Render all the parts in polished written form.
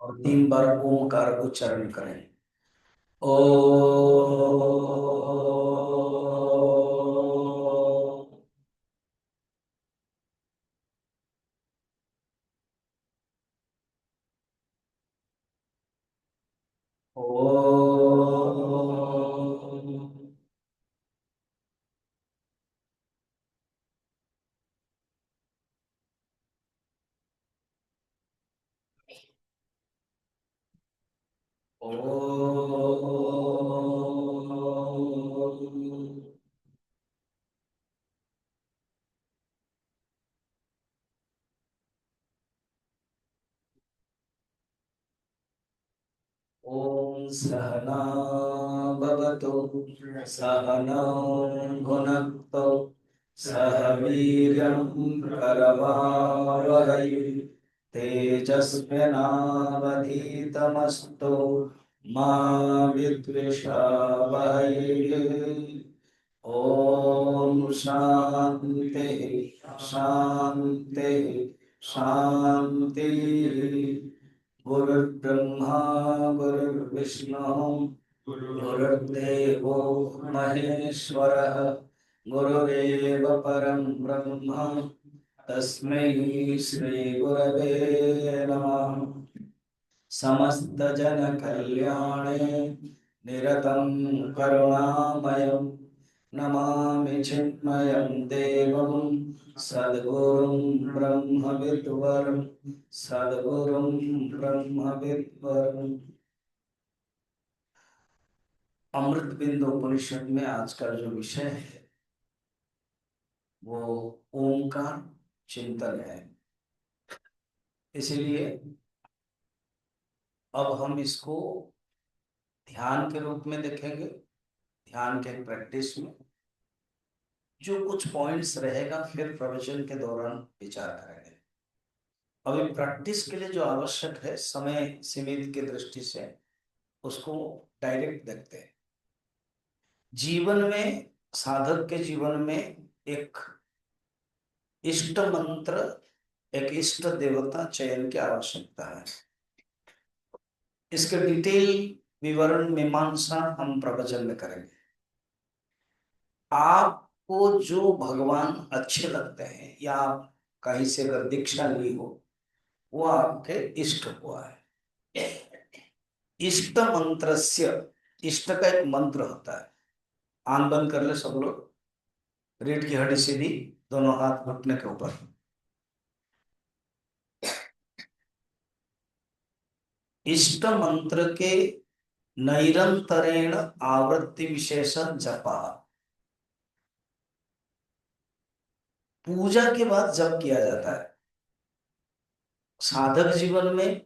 और 3 बार ओमकार उच्चारण करें। ओ ओम सहना भवतु सहनौ भुनक्तु सह वीर्यं करवावहै तेजस्विनावधीतमस्तु मा विद्विषावहै। ओम शांति शांति शांति। गुरुर्ब्रह्मा गुरुर्विष्णु गुरुर्देवो महेश्वरः गुरुरेव परं ब्रह्म तस्मै श्री गुरवे नमः। समस्त जन कल्याणे निरतं करुणामयं नमामि चिन्मयं देवं सद्गुरुं ब्रह्म विद्वरं सद्गुरुं ब्रह्म विद्वरम्। अमृत बिंदु उपनिषद में आज का जो विषय है वो ओंकार चिंतन है। इसीलिए अब हम इसको ध्यान के रूप में देखेंगे। ध्यान के प्रैक्टिस में जो कुछ पॉइंट्स रहेगा फिर प्रवचन के दौरान विचार करेंगे। अभी प्रैक्टिस के लिए जो आवश्यक है समय सीमित की दृष्टि से उसको डायरेक्ट देखते हैं। जीवन में साधक के जीवन में एक इष्ट मंत्र एक इष्ट देवता चयन की आवश्यकता है। इसके डिटेल विवरण मीमांसा हम प्रवचन में करेंगे। आपको जो भगवान अच्छे लगते हैं या आप कहीं से अगर दीक्षा ली हो वो आपके इष्ट हुआ है। इष्ट मंत्रस्य इष्ट का एक मंत्र होता है। आंख बंद कर ले सब लोग। रीढ़ की हड्डी सीधी, दोनों हाथ घुटने के ऊपर। इष्ट मंत्र के नैरंतरेण आवृत्ति विशेषण जपा पूजा के बाद जप किया जाता है। साधक जीवन में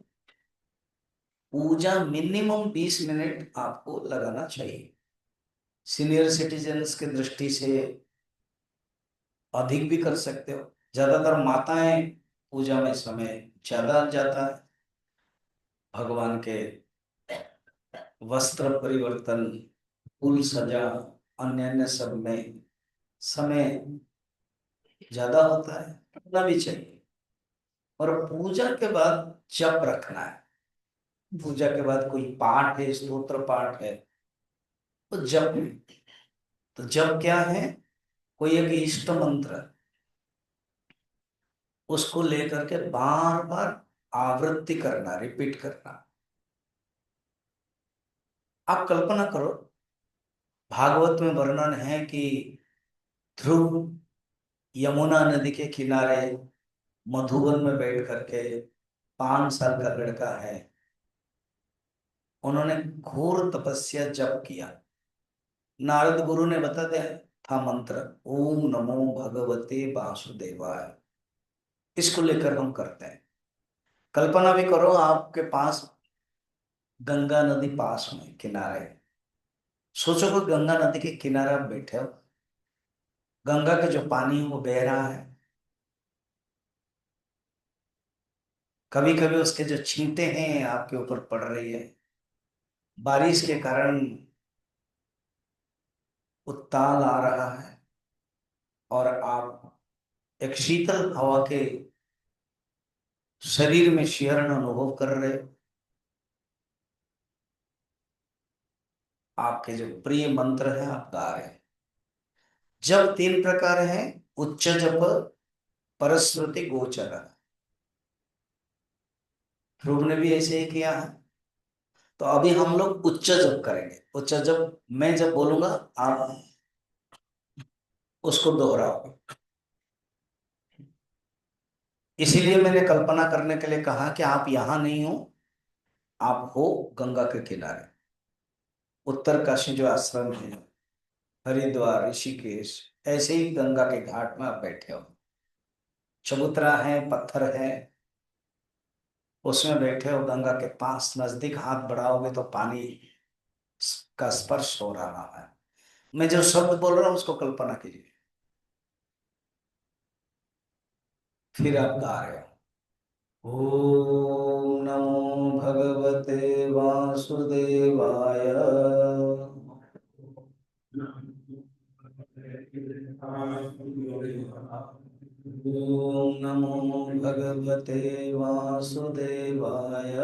पूजा मिनिमम 20 मिनट आपको लगाना चाहिए। सीनियर सिटीजन्स की दृष्टि से अधिक भी कर सकते हो। ज्यादातर माताएं पूजा में समय ज्यादा जाता है। भगवान के वस्त्र परिवर्तन, फूल सजा, अन्य अन्य सब में समय ज्यादा होता है, करना भी चाहिए। और पूजा के बाद जप रखना है। पूजा के बाद कोई पाठ है, स्तोत्र पाठ है, तो जप। तो जप क्या है? कोई एक इष्ट मंत्र उसको लेकर के बार बार आवृत्ति करना, रिपीट करना। आप कल्पना करो, भागवत में वर्णन है कि ध्रुव यमुना नदी के किनारे मधुबन में बैठ करके 5 साल का लड़का है, उन्होंने घोर तपस्या जप किया। नारद गुरु ने बता दिया था मंत्र, ओम नमो भगवते वासुदेवाय। इसको लेकर हम करते हैं। कल्पना भी करो आपके पास गंगा नदी पास में किनारे है। सोचो कि गंगा नदी के किनारे आप बैठे हो, गंगा का जो पानी है वो बह रहा है। कभी कभी उसके जो छींटे हैं आपके ऊपर पड़ रही है। बारिश के कारण उत्ताल आ रहा है और आप एक शीतल हवा के शरीर में शीहरण अनुभव कर रहे हो। आपके जो प्रिय मंत्र है आप गा रहे हैं। जब 3 प्रकार है, उच्च जप, परश्रुति, गोचर। ध्रुव ने भी ऐसे ही किया है। तो अभी हम लोग उच्च जप करेंगे। उच्च जप मैं जब बोलूंगा आप उसको दोहराओ। इसीलिए मैंने कल्पना करने के लिए कहा कि आप यहां नहीं हो, आप हो गंगा के किनारे। उत्तर काशी जो आश्रम है, हरिद्वार, ऋषिकेश, ऐसे ही गंगा के घाट में आप बैठे हो। चबूतरा है, पत्थर है, उसमें बैठे हो, गंगा के पास नजदीक हाथ बढ़ाओगे तो पानी का स्पर्श हो रहा है। मैं जो शब्द बोल रहा हूं उसको कल्पना कीजिए। फिर आप गा रहे हो, ओम नमो भगवते वासुदेवाय। ओम नमो भगवते वासुदेवाय।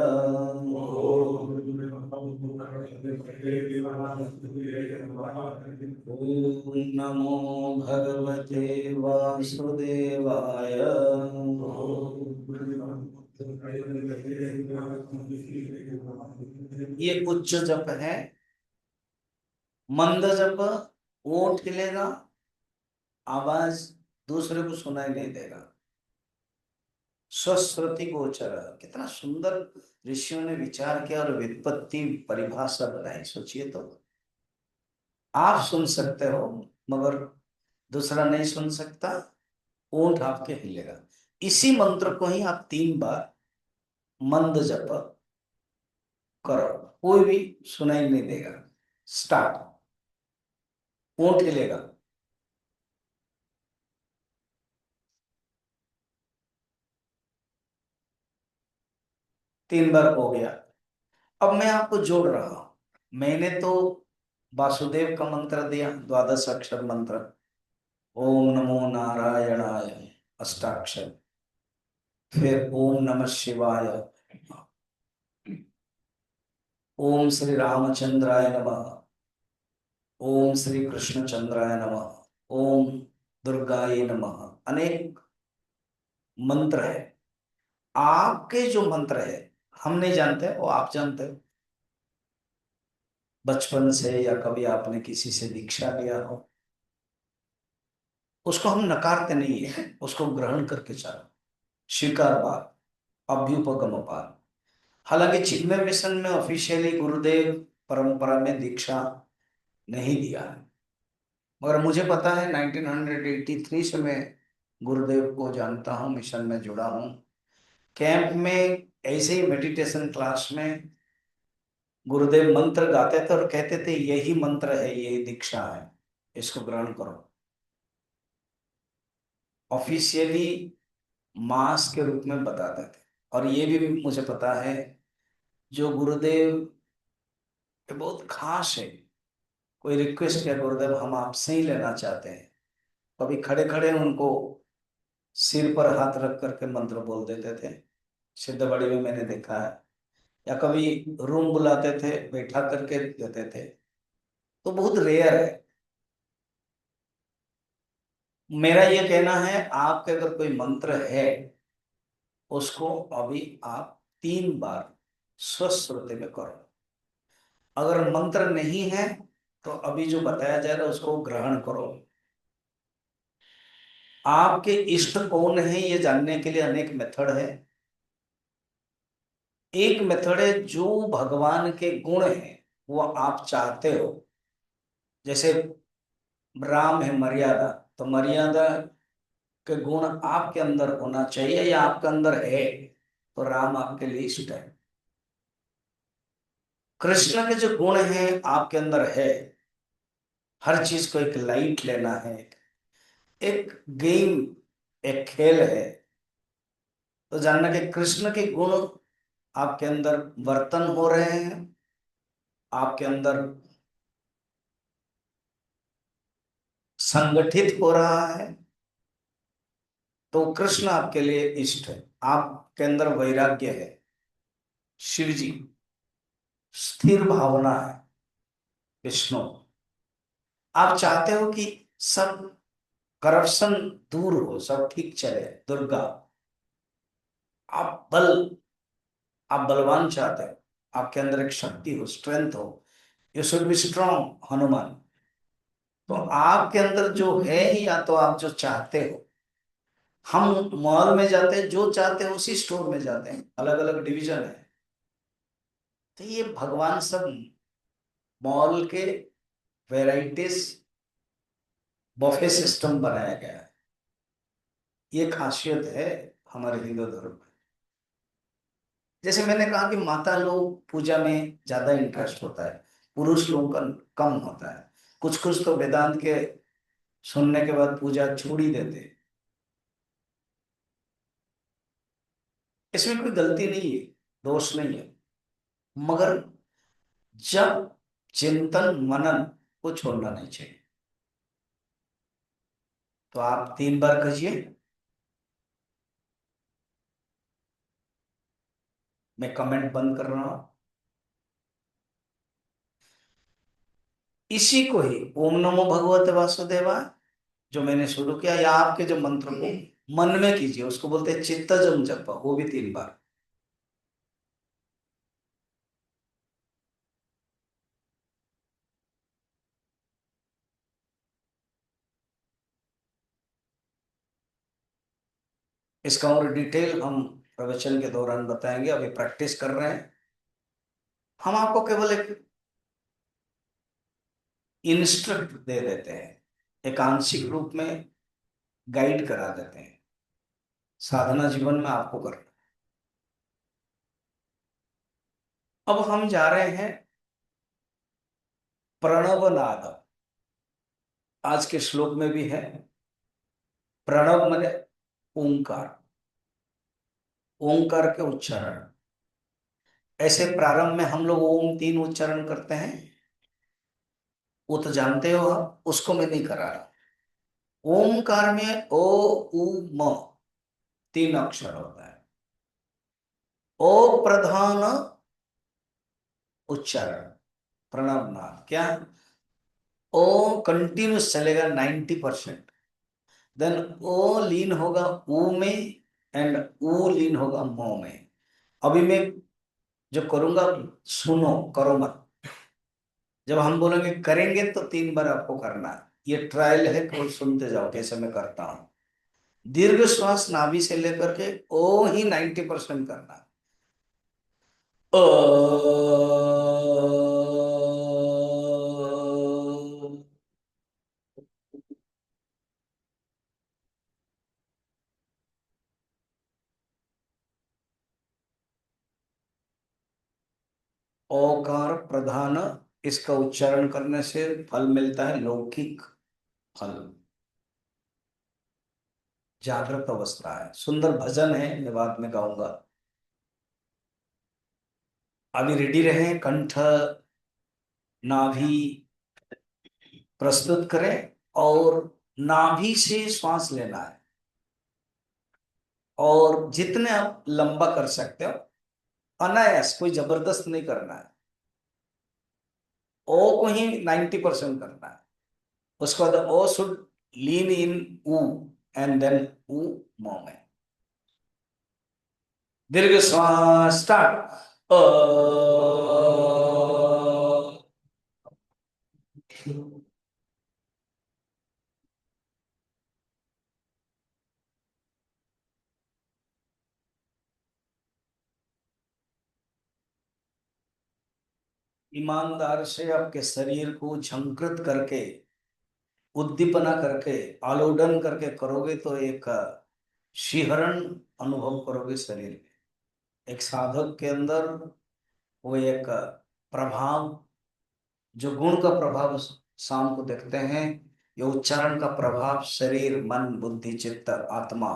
ओम नमो भगवते वासुदेवाय। ये उच्च जप है। मंद जप, ओठ हिलेगा, आवाज दूसरे को सुनाई नहीं देगा। स्वश्रुति गोचर, कितना सुंदर ऋषियों ने विचार किया और व्युत्पत्ति परिभाषा बनाई। सोचिए तो, आप सुन सकते हो मगर दूसरा नहीं सुन सकता। ओंठ आपके हिलेगा। इसी मंत्र को ही आप 3 बार मंद जप करो, कोई भी सुनाई नहीं देगा। स्टार्ट। ओंठ हिलेगा। 3 बार हो गया। अब मैं आपको जोड़ रहा हूं। मैंने तो वासुदेव का मंत्र दिया, 12 अक्षर मंत्र। ओम नमो नारायणाय, अष्टाक्षर। फिर ओम नमः शिवाय, ओम श्री रामचंद्राय नमः, ओम श्री कृष्ण चंद्राय नमः, ओम दुर्गाय नमः। अनेक मंत्र है। आपके जो मंत्र है हम नहीं जानते, वो आप जानते हो बचपन से, या कभी आपने किसी से दीक्षा लिया हो। उसको हम नकारते नहीं है, उसको ग्रहण करके चलो। स्वीकार बात, अभ्युपगम बात। हालांकि चिन्मय मिशन में ऑफिशियली गुरुदेव परंपरा में दीक्षा नहीं दिया है, मगर मुझे पता है 1983 से मैं गुरुदेव को जानता हूँ, मिशन में जुड़ा हूँ। कैंप में ऐसे ही मेडिटेशन क्लास में गुरुदेव मंत्र गाते थे और कहते थे यही मंत्र है, यही दीक्षा है, इसको ग्रहण करो। ऑफिशियली मास के रूप में बताते थे। और ये भी मुझे पता है, जो गुरुदेव के बहुत खास है, कोई रिक्वेस्ट किया गुरुदेव हम आपसे ही लेना चाहते हैं, कभी खड़े खड़े उनको सिर पर हाथ रख करके मंत्र बोल देते थे। सिद्धबड़ी में मैंने देखा है। या कभी रूम बुलाते थे, बैठा करके देते थे। तो बहुत रेयर है। मेरा ये कहना है, आपके अगर कोई मंत्र है उसको अभी आप 3 बार स्वश्रुति में करो। अगर मंत्र नहीं है तो अभी जो बताया जा रहा है उसको ग्रहण करो। आपके इष्ट कौन है ये जानने के लिए अनेक मेथड है। एक मेथड है जो भगवान के गुण है वो आप चाहते हो। जैसे राम है मर्यादा, तो मर्यादा के गुण आपके अंदर होना चाहिए या आपके अंदर है, तो राम आपके लिए इष्ट है। कृष्ण के जो गुण हैं आपके अंदर है। हर चीज को एक लाइट लेना है, एक गेम, एक खेल है। तो जानना कि कृष्ण के गुण आपके अंदर वर्तन हो रहे हैं, आपके अंदर संगठित हो रहा है, तो कृष्ण आपके लिए इष्ट है। आपके अंदर वैराग्य है, शिव जी, स्थिर भावना है, विष्णु। आप चाहते हो कि सब करप्शन दूर हो, सब ठीक चले, दुर्गा। आप बल, आप बलवान चाहते हो, आपके अंदर एक शक्ति हो, स्ट्रेंथ हो। You should be strong Hanuman. तो आपके अंदर जो है ही, या तो आप जो चाहते हो, हम मॉल में जाते हैं, जो चाहते हैं उसी स्टोर में जाते हैं, अलग अलग डिवीजन है। तो ये भगवान सब मॉल के वेराइटीज बफे सिस्टम बनाया गया है। ये खासियत है हमारे हिंदू धर्म में। जैसे मैंने कहा कि माता लोग पूजा में ज्यादा इंटरेस्ट होता है, पुरुष लोगों का कम होता है। कुछ कुछ तो वेदांत के सुनने के बाद पूजा छोड़ ही देते हैं। इसमें कोई गलती नहीं है, दोष नहीं है, मगर जब चिंतन मनन को छोड़ना नहीं चाहिए। तो आप 3 बार कहिए। मैं कमेंट बंद कर रहा हूं। इसी को ही ओम नमो भगवते वासुदेवाय जो मैंने शुरू किया, या आपके जो मंत्र को मन में कीजिए, उसको बोलते हैं चित्तजम जप, वो भी 3 बार। इसका और डिटेल हम प्रवचन के दौरान बताएंगे, अभी प्रैक्टिस कर रहे हैं। हम आपको केवल एक इंस्ट्रक्ट दे देते हैं, एक आंशिक रूप में गाइड करा देते हैं। साधना जीवन में आपको करना। अब हम जा रहे हैं प्रणव नाद। आज के श्लोक में भी है प्रणव माने ओंकार, ओंकार के उच्चारण। ऐसे प्रारंभ में हम लोग ओम 3 उच्चारण करते हैं, वो तो जानते हो आप, उसको मैं नहीं करा रहा। ओमकार में ओ उ म 3 अक्षर होता है। ओ प्रधान उच्चारण, प्रणव नाद क्या, ओ कंटिन्यूस चलेगा 90%। देन ओ लीन होगा ऊ में, एंड ऊ लीन होगा मो में। अभी मैं जो करूंगा, सुनो, करो मत। जब हम बोलेंगे करेंगे तो 3 बार आपको करना है। ये ट्रायल है, कोई सुनते जाओ कैसे मैं करता हूं। दीर्घ श्वास नाभि से लेकर के ओ ही 90% करना है। ओ, ओकार प्रधान, इसका उच्चारण करने से फल मिलता है, लौकिक फल, जागृत अवस्था है। सुंदर भजन है, मैं बाद में गाऊंगा। अभी रेडी रहे, कंठ नाभि प्रस्तुत करें, और नाभि से श्वास लेना है, और जितने आप लंबा कर सकते हो, अनायास, कोई जबरदस्त नहीं करना है। ओ को ही 90% करना है। उसके बाद ओ शुड लीन इन ऊ, एंड देन ऊ मो में। दीर्घ श्वास स्टार्ट। ईमानदार से आपके शरीर को झंकृत करके, उद्दीपना करके, आलोडन करके करोगे तो एक शिहरण अनुभव करोगे शरीर में। एक साधक के अंदर वो एक प्रभाव, जो गुण का प्रभाव शाम को देखते हैं, ये उच्चारण का प्रभाव शरीर, मन, बुद्धि, चित्त, आत्मा,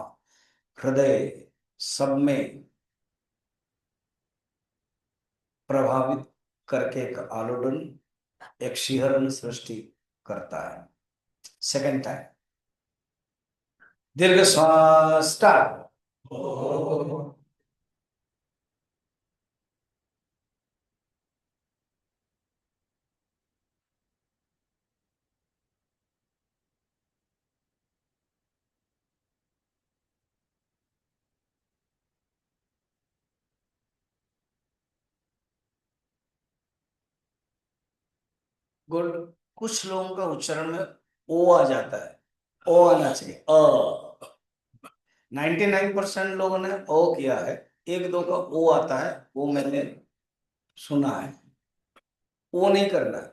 हृदय सब में प्रभावित करके एक आलोडन, एक शिहरण सृष्टि करता है। सेकंड टाइम, दीर्घ श्वास स्टार्ट। गुड। कुछ लोगों का उच्चारण में ओ आ जाता है, ओ आना चाहिए, 99% लोगों ने ओ किया है, एक दो का ओ आता है, वो मैंने सुना है। ओ नहीं करना है,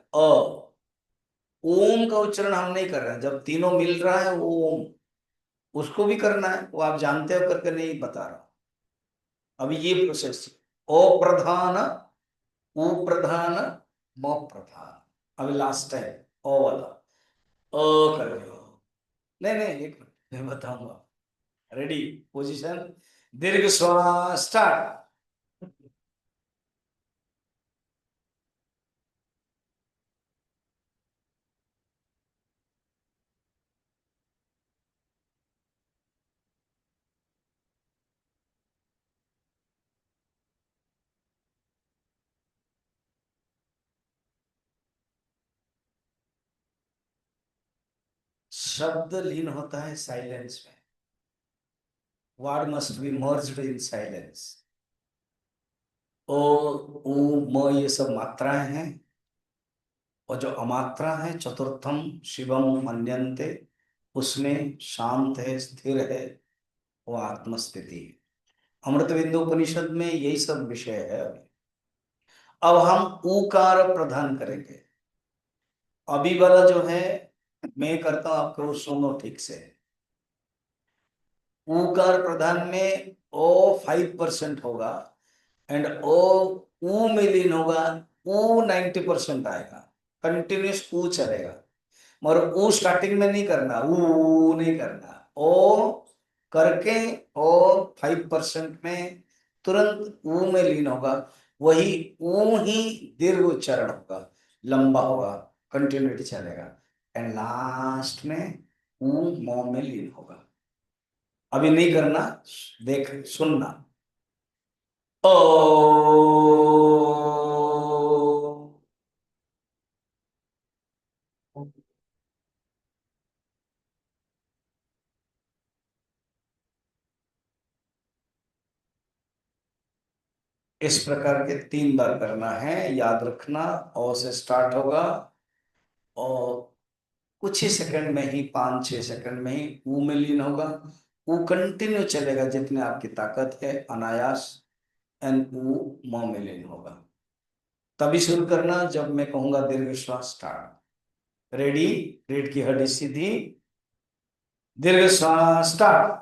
ओम का उच्चारण हम नहीं कर रहे हैं, जब तीनों मिल रहा है ओम, उसको भी करना है, वो आप जानते हो, करके नहीं बता रहा। अभी ये प्रोसेस, ओ प्रधान, उ प्रधान, म प्रधान। अभी लास्ट है ओ वाला, कर रहे हो। नहीं नहीं, एक मिनट मैं बताऊंगा। रेडी, पोजीशन, दीर्घ श्वास स्टार्ट। शब्द लीन होता है साइलेंस में, word must be merged in silence. ओ, उ, म, ये सब मात्राएं हैं, और जो अमात्रा है चतुर्थम शिवम मन्यन्ते, उसमें शांत है, स्थिर है, वो आत्मस्थिति है। अमृत बिंदु उपनिषद में यही सब विषय है अभी। अब हम ऊकार प्रदान करेंगे। अभी वाला जो है मैं करता हूं, आपको सुनो ठीक से। ऊकार प्रधान में ओ 5% होगा, एंड ओ ऊ में लीन होगा, ऊ 90% आएगा, कंटिन्यूस ऊ चलेगा। मगर ऊ स्टार्टिंग में नहीं करना, ऊ नहीं करना, ओ करके ओ 5% में तुरंत ऊ में लीन होगा, वही ऊ ही दीर्घ उच्चारण होगा, लंबा होगा, कंटिन्यूटी चलेगा, एंड लास्ट में ऊ मौ में लीन होगा। अभी नहीं करना, देख सुनना। ओ, इस प्रकार के 3 बार करना है, याद रखना। ओ से स्टार्ट होगा, और कुछ ही सेकंड में ही, 5-6 सेकंड में ही ऊ में लीन होगा। ऊ कंटिन्यू चलेगा जितने आपकी ताकत है, अनायास, एंड ऊ म में लीन होगा। तभी शुरू करना जब मैं कहूंगा दीर्घ श्वास स्टार्ट। रेडी, रीढ़ की हड्डी सीधी, दीर्घ श्वास स्टार्ट।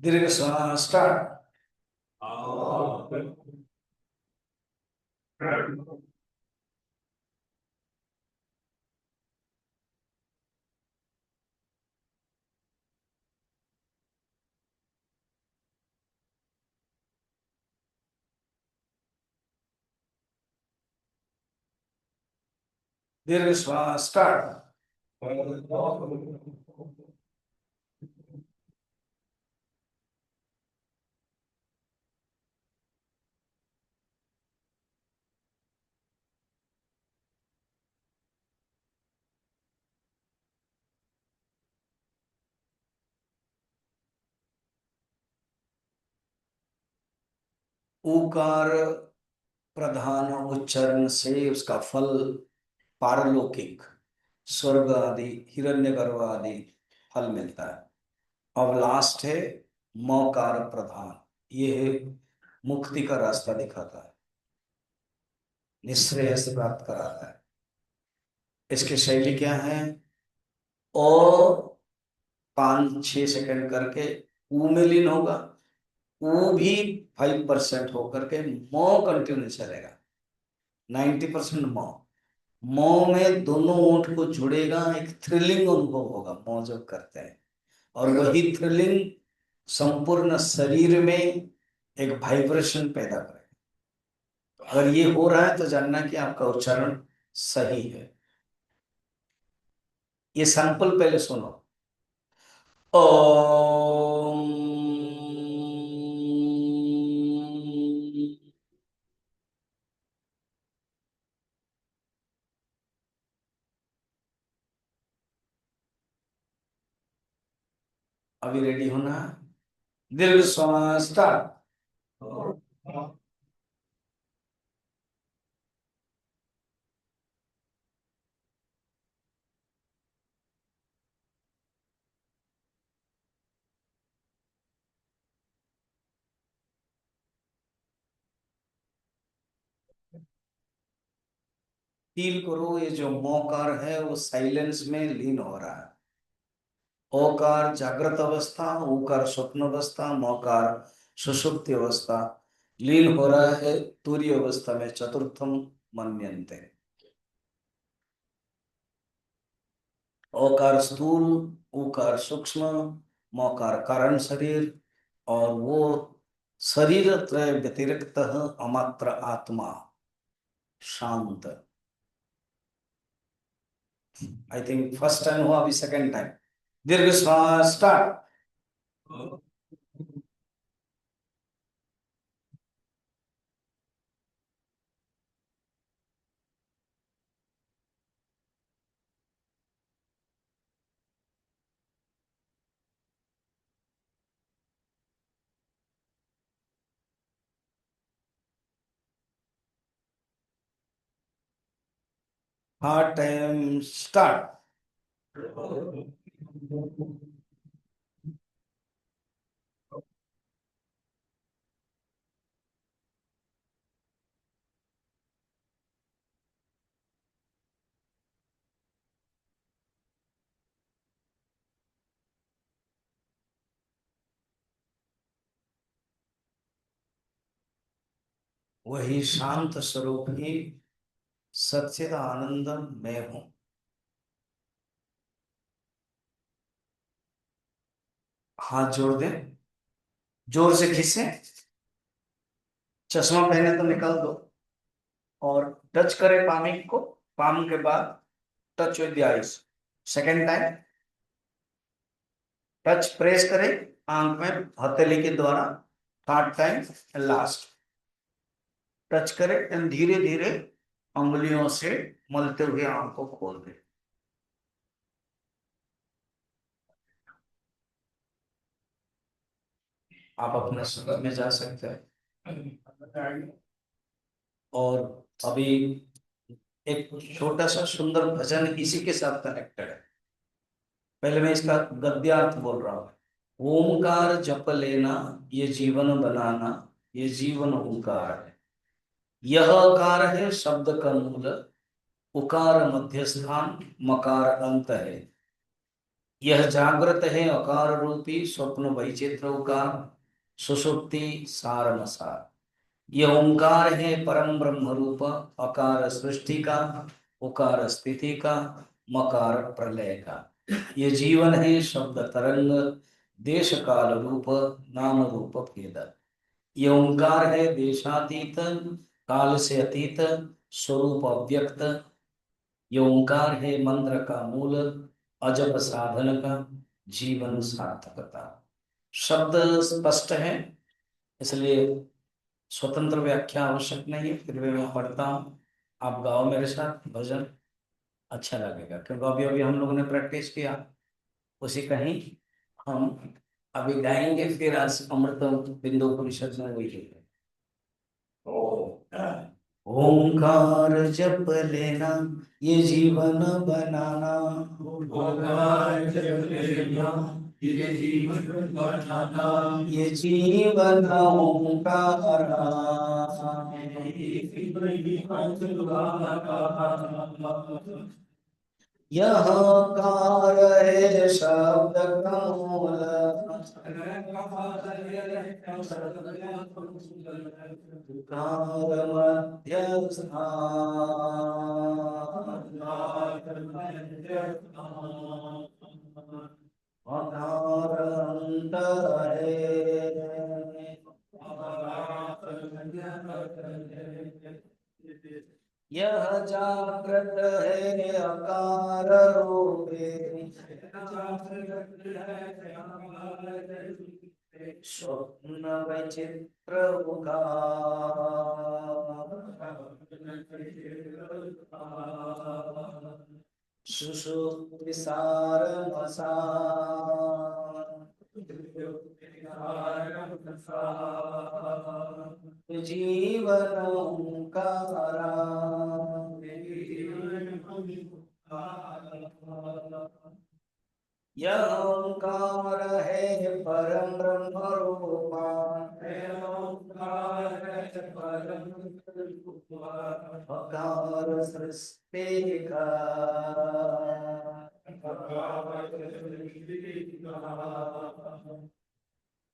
दीर्घ श्वास स्टार्ट। दीर्घ श्वास स्टार्ट। ऊकार प्रधान उच्चारण से उसका फल पारलौकिक, स्वर्ग आदि, हिरण्यगर्भ आदि फल मिलता है। अब लास्ट है मकार प्रधान, ये है मुक्ति का रास्ता दिखाता है, निश्रेयस प्राप्त कराता है। इसकी शैली क्या है? और 5-6 सेकंड करके ऊ में लीन होगा, ऊ भी 5% होकर के मो कंटिन्यू चलेगा, 90% मो। मो में दोनों ओंठ को जुड़ेगा, एक थ्रिलिंग अनुभव होगा मो जब करते हैं, और वही थ्रिलिंग संपूर्ण शरीर में एक वाइब्रेशन पैदा करेगा। अगर ये हो रहा है तो जानना कि आपका उच्चारण सही है। ये सैंपल पहले सुनो। ओम, अभी रेडी होना है। दीर्घ श्वास स्टार्ट। फील करो ये जो मोकार है वो साइलेंस में लीन हो रहा है। ओकार जागृत अवस्था, ओकार स्वप्न अवस्था, मोकार सुषुप्ति अवस्था, लीन हो रहा है तुरीय अवस्था में चतुर्थम मन्यन्ते। ओकार स्थूल, ओकार सूक्ष्म, मोकार कारण शरीर, और वो शरीर त्रय व्यतिरिक्त अमात्र आत्मा शांत। आई थिंक फर्स्ट टाइम हुआ, अभी सेकंड टाइम। दीर्घ श्वास स्टार्ट। Heart time start. वही शांत स्वरूप ही सच्चिद आनंद मैं हूं। हाथ जोड़ दें, जोर से खींचे, चश्मा पहने तो निकाल दो, और टच करें पामिक को। पाम के बाद touch with the eyes. Second time touch press करें आंख में हथेली के द्वारा। थर्ड टाइम लास्ट टच करें एंड धीरे धीरे अंगुलियों से मलते हुए आंख को खोल दें। आप अपने स्वर में जा सकते हैं। और अभी एक छोटा सा सुंदर भजन इसी के साथ कनेक्टेड है। पहले मैं इसका गद्यार्थ बोल रहा हूँ। ओमकार जप लेना ये जीवन बनाना, ये जीवन ओंकार है। यह अकार है शब्द का मूल, उकार मध्य स्थान, मकार अंत है। यह जागृत है अकार रूपी, स्वप्न वैचित्र उकार, सुषुप्ति सार मसार। यह ओंकार है परम ब्रह्म रूप, अकार सृष्टि का, उकार स्थिति का, मकार प्रलय का। ये जीवन है शब्द तरंग, देश काल रूप, नाम रूप भेद। ये ओंकार है देशातीत, काल से अतीत, स्वरूप अव्यक्त। ये ओंकार है मंत्र का मूल, अजब साधन का, जीवन सार्थकता। शब्द स्पष्ट है, इसलिए स्वतंत्र व्याख्या आवश्यक नहीं है, फिर भी मैं पढ़ता हूँ। आप गाओ मेरे साथ भजन, अच्छा लगेगा, क्योंकि अभी अभी हम लोगों ने प्रैक्टिस किया उसी का ही हम अभी गाएंगे। फिर आज अमृत बिंदु उपनिषद में वही है। ओंकार जप लेना ये जीवन बनाना, ओंकार जप लेना ये जीवन बनाना, ये जीवन ओंकारा। यह कार है शब्द का मूल, कार मध्य स्थान, आधार अंत है। यह जागृत है अकार रूपे, स्वप्न विचित्र सुषुप्ति सार मसान, जीवन ओंकारा। यह ओंकार है परम ब्रह्म रूपा। अकार सृष्टि का।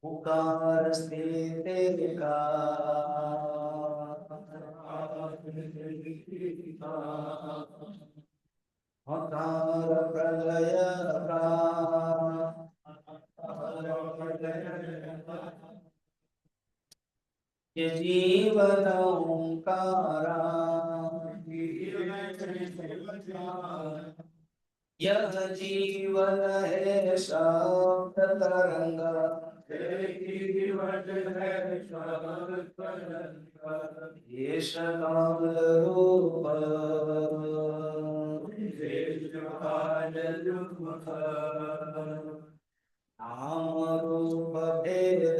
उकार स्थिति का। अकार प्रलय का। ये जीवन ओंकारा। यह जीवन है शब्द तरंग। येष काल रूप। नाम रूप भेद।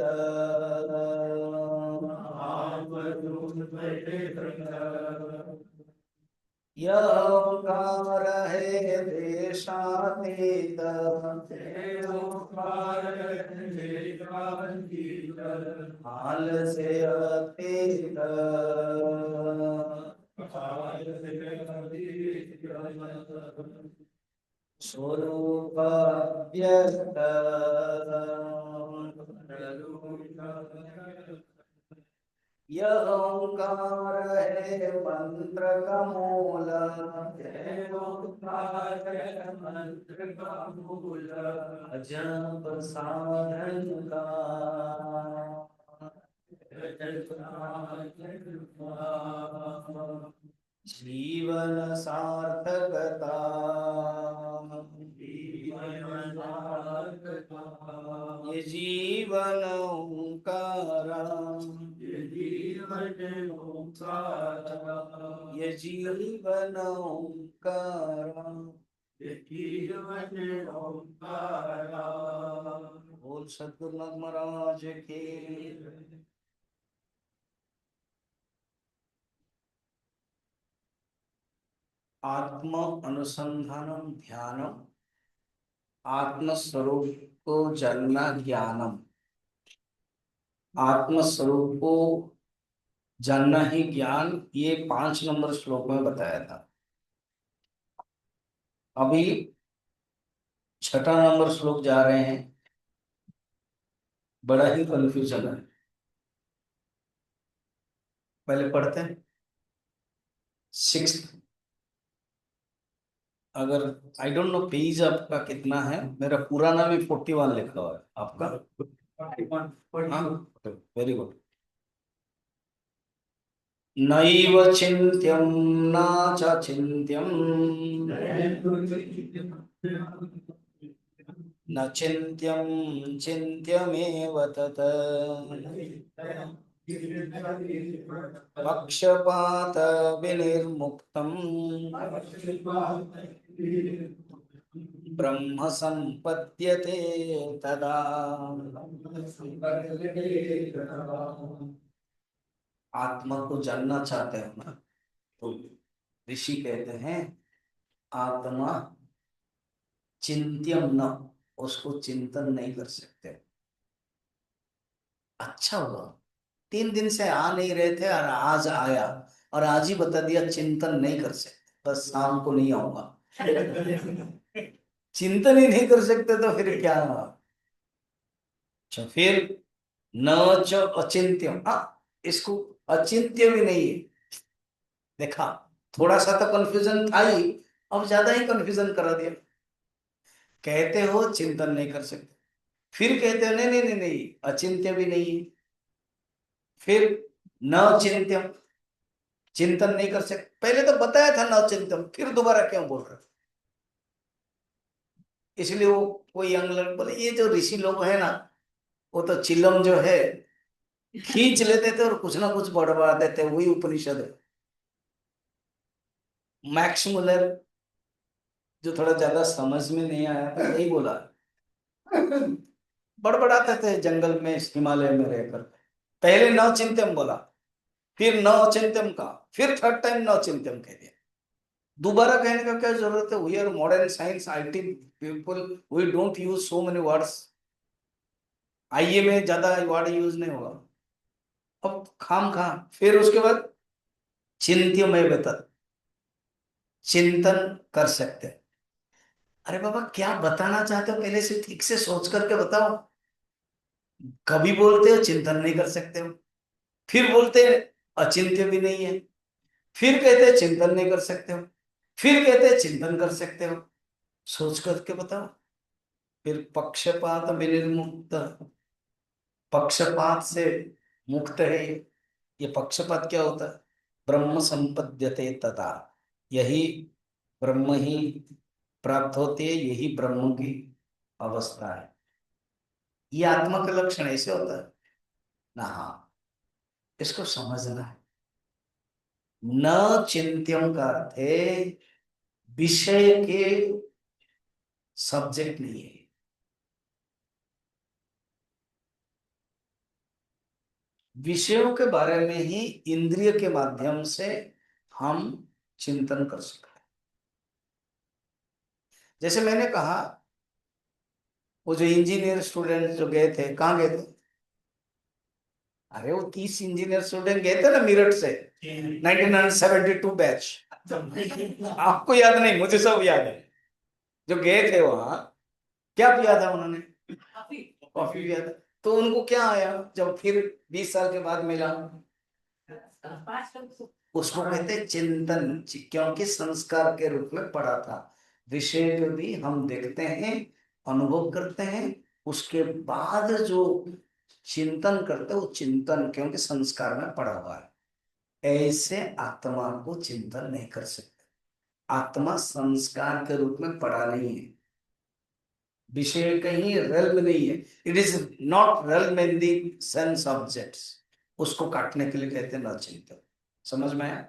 यह ओंकार है देशातीत। काल से अतीत। स्वरूप व्यक्त। यह ओंकार है मंत्र का मूल। अजप साधन का। जीवन सार्थकता। ये जीवन ओंकारा। ये जीवन ओंकारा। बोल सद्गुरुनाथ महाराज के। आत्म अनुसंधानम ध्यानम। आत्म स्वरूप को जानना ज्ञानम। आत्म स्वरूप को जानना ही ज्ञान, ये 5 नंबर श्लोक में बताया था। अभी 6 नंबर श्लोक जा रहे हैं। बड़ा ही कंफ्यूजन है, पहले पढ़ते हैं। 6। अगर आई डोंट नो पेज आपका कितना है, मेरा पूरा नाम ही 41 लिखा हुआ है। आपका 41। Very good. नैव चिन्त्यं न च चिन्त्यं। न चिन्त्यं चिन्त्यमेव तत्। पक्षपात विनिर्मुक्तम् ब्रह्म संपद्यते तदा। आत्मा को जानना चाहते हो ना, तो ऋषि कहते हैं आत्मा चिंत्यम न, उसको चिंतन नहीं कर सकते। अच्छा हुआ 3 दिन से आ नहीं रहे थे और आज आया, और आज ही बता दिया चिंतन नहीं कर सकते, बस शाम को नहीं आऊंगा। चिंतन ही नहीं कर सकते तो फिर क्या हुआ? अच्छा, फिर न च अचिंत्यम। हाँ, इसको अचिंत्य भी नहीं है। देखा, थोड़ा सा तो कंफ्यूजन था ही, अब ज्यादा ही कंफ्यूजन करा दिया। कहते हो चिंतन नहीं कर सकते, फिर कहते हो नहीं नहीं नहीं नहीं अचिंत्य भी नहीं है, फिर न चिंत्यम, चिंतन नहीं कर सकते। पहले तो बताया था न चिंतन, फिर दोबारा क्यों बोल रहे? इसलिए वो कोई यंग लड़के बोले ये जो ऋषि लोग है ना, वो तो चिलम जो है खींच लेते थे और कुछ ना कुछ बढ़वा देते, वही उपनिषद है। मैक्स मुलर जो थोड़ा ज्यादा समझ में नहीं आया था, यही बोला बड़बड़ाते थे जंगल में, हिमालय में रहकर। पहले न चिंत्यम बोला, फिर न चिंत्यम कहा, फिर थर्ड टाइम न चिंत्यम कह दिया। दोबारा कहने का क्या जरूरत है? We are modern science IT people, we don't use so many words. IA में ज्यादा वर्ड यूज नहीं होगा। अब खाम खा, फिर उसके बाद चिंत्यमय बता, चिंतन कर सकते हैं। अरे बाबा क्या बताना चाहते हो पहले से ठीक से सोच करके बताओ। कभी बोलते हो चिंतन नहीं कर सकते हो, फिर बोलते हैं अचिंत्य भी नहीं है, फिर कहते हैं चिंतन नहीं कर सकते हो, फिर कहते हैं चिंतन कर सकते हो। सोच करके बताओ। फिर पक्षपात विनिर्मुक्त, पक्षपात से मुक्त है ये पक्षपात क्या होता है? ब्रह्म संपद्यते तथा, यही ब्रह्म ही प्राप्त होती है, यही ब्रह्म की अवस्था है। ये आत्मा का लक्षण ऐसे होता है ना। हाँ, इसको समझना है। न चिंत्यम का अर्थ है विषय के सब्जेक्ट नहीं है। विषयों के बारे में ही इंद्रिय के माध्यम से हम चिंतन कर सकते हैं। जैसे मैंने कहा, वो जो इंजीनियर स्टूडेंट जो गए थे, कहाँ गए थे? अरे वो 30 इंजीनियर स्टूडेंट गए थे ना मेरठ से, 1972 बैच। आपको याद नहीं, मुझे सब याद है। जो गए थे वहां, क्या पिया था उन्होंने? कॉफी पिया था। तो उनको क्या आया जब फिर 20 साल के बाद मिला? उसको कहते हैं चिंतन, क्योंकि संस्कार के रूप में पड़ा था। विषय को भी हम देखते हैं, अनुभव करते हैं, उसके बाद जो चिंतन करते हैं वो चिंतन क्योंकि संस्कार में पड़ा हुआ है। ऐसे आत्मा को चिंतन नहीं कर सकते। आत्मा संस्कार के रूप में पड़ा नहीं है, विषय कहीं रेल्म नहीं है। It is not realm in the sense objects. उसको काटने के लिए कहते हैं न चिंतन। समझ में आया?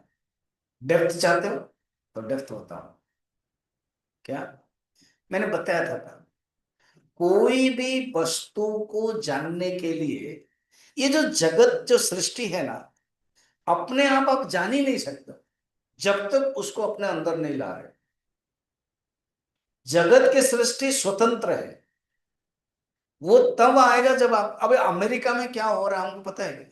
डेप्थ चाहते हो तो डेप्थ होता हूं क्या? मैंने बताया था कल, कोई भी वस्तु को जानने के लिए, ये जो जगत जो सृष्टि है ना, अपने आप जान ही नहीं सकते जब तक उसको अपने अंदर नहीं ला रहे। जगत की सृष्टि स्वतंत्र है, वो तब आएगा जब आप, अब अमेरिका में क्या हो रहा है हमको पता है क्या?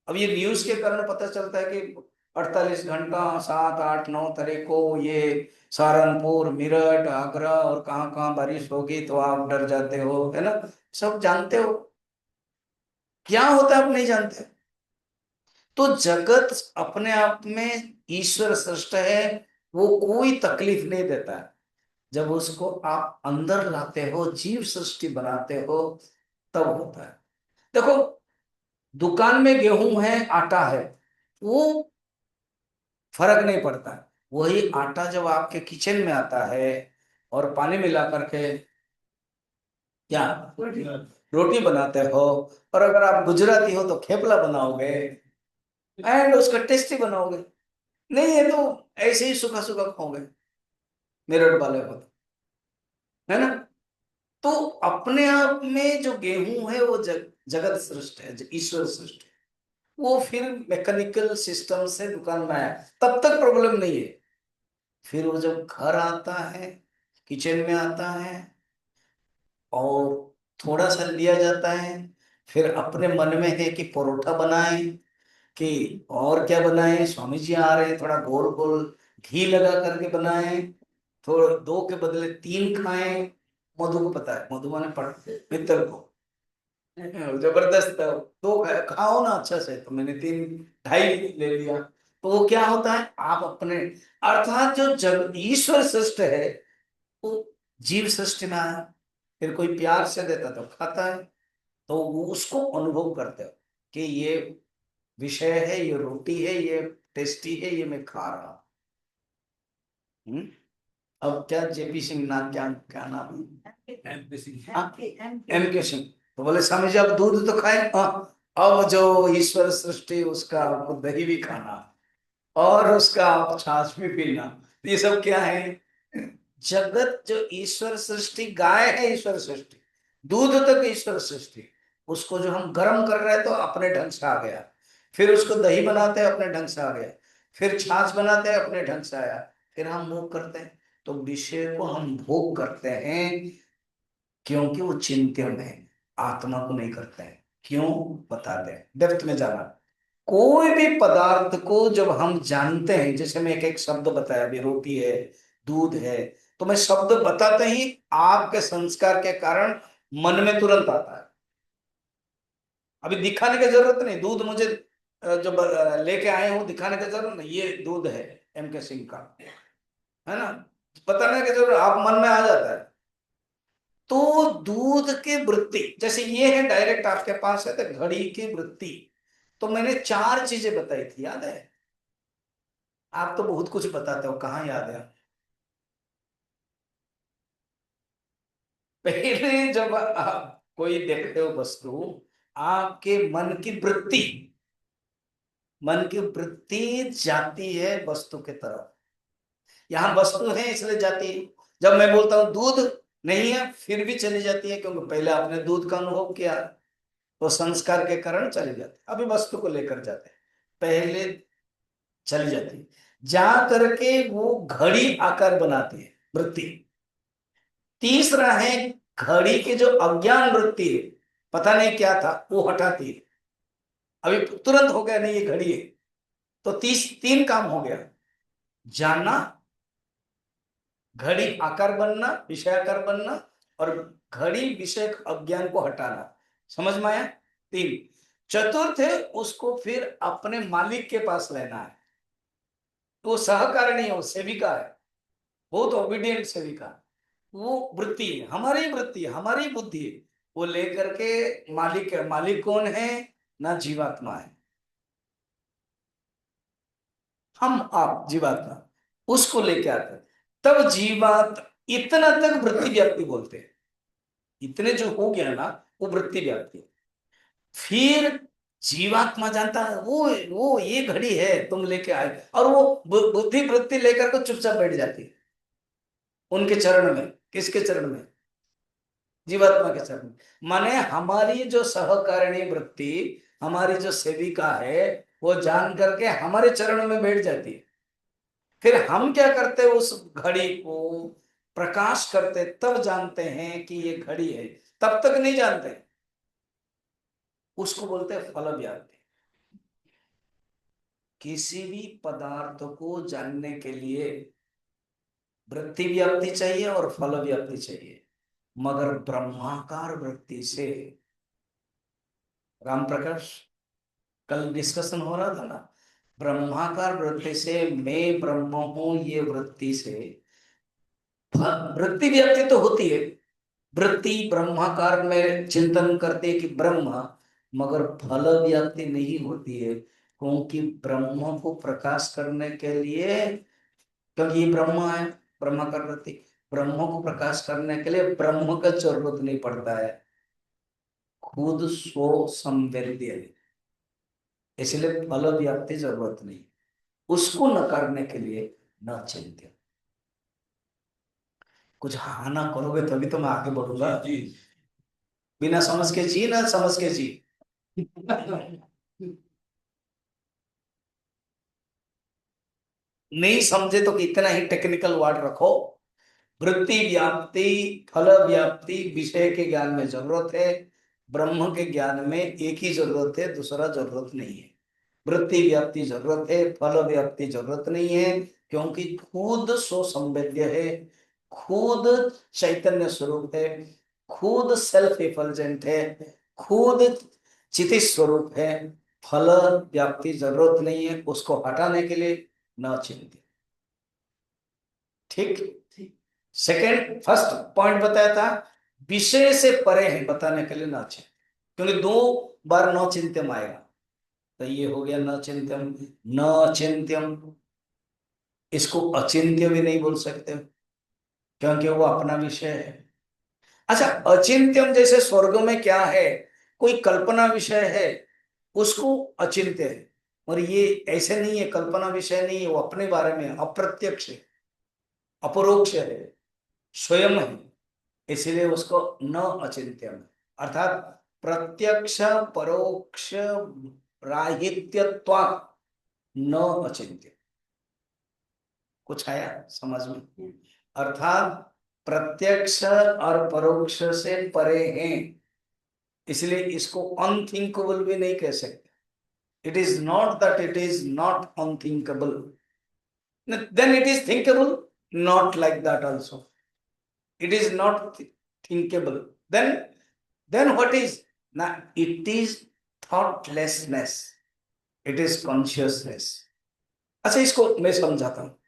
अब ये न्यूज के कारण पता चलता है कि 48 घंटा 7 8 9 तारीख को ये सहारनपुर मेरठ आगरा और कहाँ कहाँ बारिश होगी, तो आप डर जाते हो, है ना? सब जानते हो क्या होता है, आप नहीं जानते। तो जगत अपने आप में ईश्वर सृष्ट है, वो कोई तकलीफ नहीं देता है। जब उसको आप अंदर लाते हो, जीव सृष्टि बनाते हो, तब होता है। देखो, दुकान में गेहूं है आटा है, वो फर्क नहीं पड़ता। वही आटा जब आपके किचन में आता है और पानी मिला करके क्या रोटी बनाते हो, और अगर आप गुजराती हो तो थेपला बनाओगे एंड उसका टेस्टी बनाओगे। नहीं है तो ऐसे ही सूखा सूखा खाओगे, मेरठ वाले हो तो, है ना? तो अपने आप में जो गेहूं है वो जगत सृष्ट है, ईश्वर सृष्ट है। वो फिर मैकेनिकल सिस्टम से दुकान में आया, तब तक प्रॉब्लम नहीं है। फिर वो जब घर आता है, किचन में आता है और थोड़ा सा लिया जाता है, फिर अपने मन में है कि परोठा बनाए कि और क्या बनाए, स्वामी जी आ रहे हैं, थोड़ा गोल गोल घी लगा करके बनाए, थोड़ा 2 के बदले 3 खाएं। मधु को पता है, मधु माने पढ़ मित्र को, जबरदस्त है। 2 खाओ ना अच्छा से, तो मैंने 3 2.5 ले लिया। तो वो क्या होता है, आप अपने, अर्थात जो जग ईश्वर सृष्ट है वो जीव सृष्टि में आया। फिर कोई प्यार से देता तो खाता है, तो वो उसको अनुभव करते हो कि ये विषय है, ये रोटी है, ये टेस्टी है, ये मैं खा रहा हूँ। अब क्या जेपी सिंह नाम, क्या क्या नाम है? एम के सिंह। हाँ, एम के सिंह। तो बोले स्वामी जी आप दूध तो खाए, हाँ, अब जो ईश्वर सृष्टि उसका आपको दही भी खाना और उसका आप छाछ भी पीना। ये सब क्या है? जगत जो ईश्वर सृष्टि, गाय है ईश्वर सृष्टि, दूध तक ईश्वर सृष्टि। उसको जो हम गर्म कर रहे हैं तो अपने ढंग से आ गया, फिर उसको दही बनाते हैं अपने ढंग से आ गया, फिर छाछ बनाते हैं अपने ढंग से आया, फिर हम भोग करते हैं। तो विषय को हम भोग करते हैं क्योंकि वो चिंतन है, आत्मा को नहीं करते हैं। क्यों, बताते हैं, डेप्थ में जाना। कोई भी पदार्थ को जब हम जानते हैं, जैसे मैं एक एक शब्द बताया, अभी रोटी है, दूध है, तो मैं शब्द बताते ही आपके संस्कार के कारण मन में तुरंत आता है। अभी दिखाने की जरूरत नहीं, दूध मुझे जब लेके आए हूं दिखाने की जरूरत नहीं, ये दूध है एम के सिंह का, है ना, बताने की जरूरत, आप मन में आ जाता है। तो दूध की वृत्ति जैसे ये है, डायरेक्ट आपके पास है, तो घड़ी की वृत्ति। तो मैंने चार चीजें बताई थी, याद है? आप तो बहुत कुछ बताते हो, कहाँ याद है? पहले जब आप कोई देखते हो वस्तु, आपके मन की वृत्ति, मन की वृत्ति जाती है वस्तु के तरफ। यहाँ वस्तु है इसलिए जाती है। जब मैं बोलता हूं दूध नहीं है, फिर भी चली जाती है, क्योंकि पहले आपने दूध का अनुभव किया, तो संस्कार के कारण चली जाती है। अभी वस्तु को लेकर जाते हैं, पहले चली जाती है, जा करके वो घड़ी आकार बनाती है वृत्ति। तीसरा है, घड़ी के जो अज्ञान वृत्ति है, पता नहीं क्या था, वो हटाती है। अभी तुरंत हो गया नहीं ये घड़ी है, तो तीन काम हो गया, जानना, घड़ी आकार बनना, विषय आकार बनना, और घड़ी विषय अज्ञान को हटाना। समझ में आया? तीन। चतुर्थ है, उसको फिर अपने मालिक के पास लेना है। तो वो सहकारी नहीं है, वो सेविका है, बहुत ओबीडियंट सेविका। वो वृत्ति है, हमारी वृत्ति है, हमारी बुद्धि है, वो लेकर के मालिक है। मालिक कौन है? ना जीवात्मा है, हम आप जीवात्मा, उसको लेके आते हैं। तब जीवात इतना तक वृत्ति व्याप्ति बोलते हैं। इतने जो हो गया ना, वो वृत्ति व्याप्ति। फिर जीवात्मा जानता है वो ये घड़ी है, तुम लेके आए, और वो बुद्धि वृत्ति लेकर को चुपचाप बैठ जाती है उनके चरण में। किसके चरण में? जीवात्मा के चरण में। माने हमारी जो सहकारिणी वृत्ति, हमारी जो सेविका है, वो जान करके हमारे चरणों में बैठ जाती है। फिर हम क्या करते हैं, उस घड़ी को प्रकाश करते, तब जानते हैं कि ये घड़ी है, तब तक नहीं जानते। उसको बोलते हैं फल व्याप्ति। किसी भी पदार्थ को जानने के लिए वृत्ति व्याप्ति चाहिए और फल व्याप्ति चाहिए, मगर ब्रह्माकार वृत्ति से, राम प्रकाश, कल डिस्कशन हो रहा था ना, ब्रह्माकार वृत्ति से, मैं ब्रह्म हूं, ये वृत्ति से वृत्ति व्याप्ति तो होती है। वृत्ति ब्रह्माकार में चिंतन करते कि ब्रह्म, मगर फल व्याप्ति नहीं होती है, क्योंकि ब्रह्म को प्रकाश करने के लिए, क्योंकि ये ब्रह्म है, ब्रह्माकार वृत्ति, ब्रह्म को प्रकाश करने के लिए ब्रह्म का जरूरत नहीं पड़ता है, खुद स्व संवेद्य है, इसलिए फल व्याप्ति जरूरत नहीं। उसको नकारने के लिए न चिंत्य। कुछ हाँ ना करोगे तभी तो मैं आगे बढ़ूंगा जी। बिना समझ के जी, ना समझ के जी। नहीं समझे तो इतना ही टेक्निकल वर्ड रखो, वृत्ति व्याप्ति, फल व्याप्ति, विषय के ज्ञान में जरूरत है, ब्रह्म के ज्ञान में एक ही जरूरत है, दूसरा जरूरत नहीं है। वृत्ति व्याप्ति जरूरत है, फल व्याप्ति जरूरत नहीं है, क्योंकि खुद सो संवेद्य है, खुद चैतन्य स्वरूप है, खुद सेल्फ इफल्जेंट है, खुद चिति स्वरूप है। फल व्याप्ति जरूरत नहीं है, उसको हटाने के लिए न चिंतित। ठीक। सेकंड, फर्स्ट पॉइंट बताया था, विषय से परे है बताने के लिए न चिंतित, क्योंकि दो बार न चिंत्यम आएगा। तो ये हो गया न चिंत्यम। न चिंत्यम, इसको अचिंत्य भी नहीं बोल सकते, क्योंकि वो अपना विषय है। अच्छा, अचिंत्यम जैसे स्वर्ग में क्या है, कोई कल्पना विषय है, उसको अचिंत्य है। और ये ऐसे नहीं है, कल्पना विषय नहीं है, वो अपने बारे में अप्रत्यक्ष है, अपरोक्ष है, स्वयं है, इसीलिए उसको न अचिंत्यम, अर्थात प्रत्यक्ष परोक्ष राहित्यत्वा न अचिंत्य। कुछ आया समझ में? अर्थात प्रत्यक्ष और परोक्ष से परे हैं, इसलिए इसको अनथिंकेबल भी नहीं कह सकते। It is not that it is not unthinkable, then it is thinkable, not like that also. It is not thinkable. Then what is? Now it is thoughtlessness. It is consciousness. अच्छा, इसको मैं समझाता हूँ,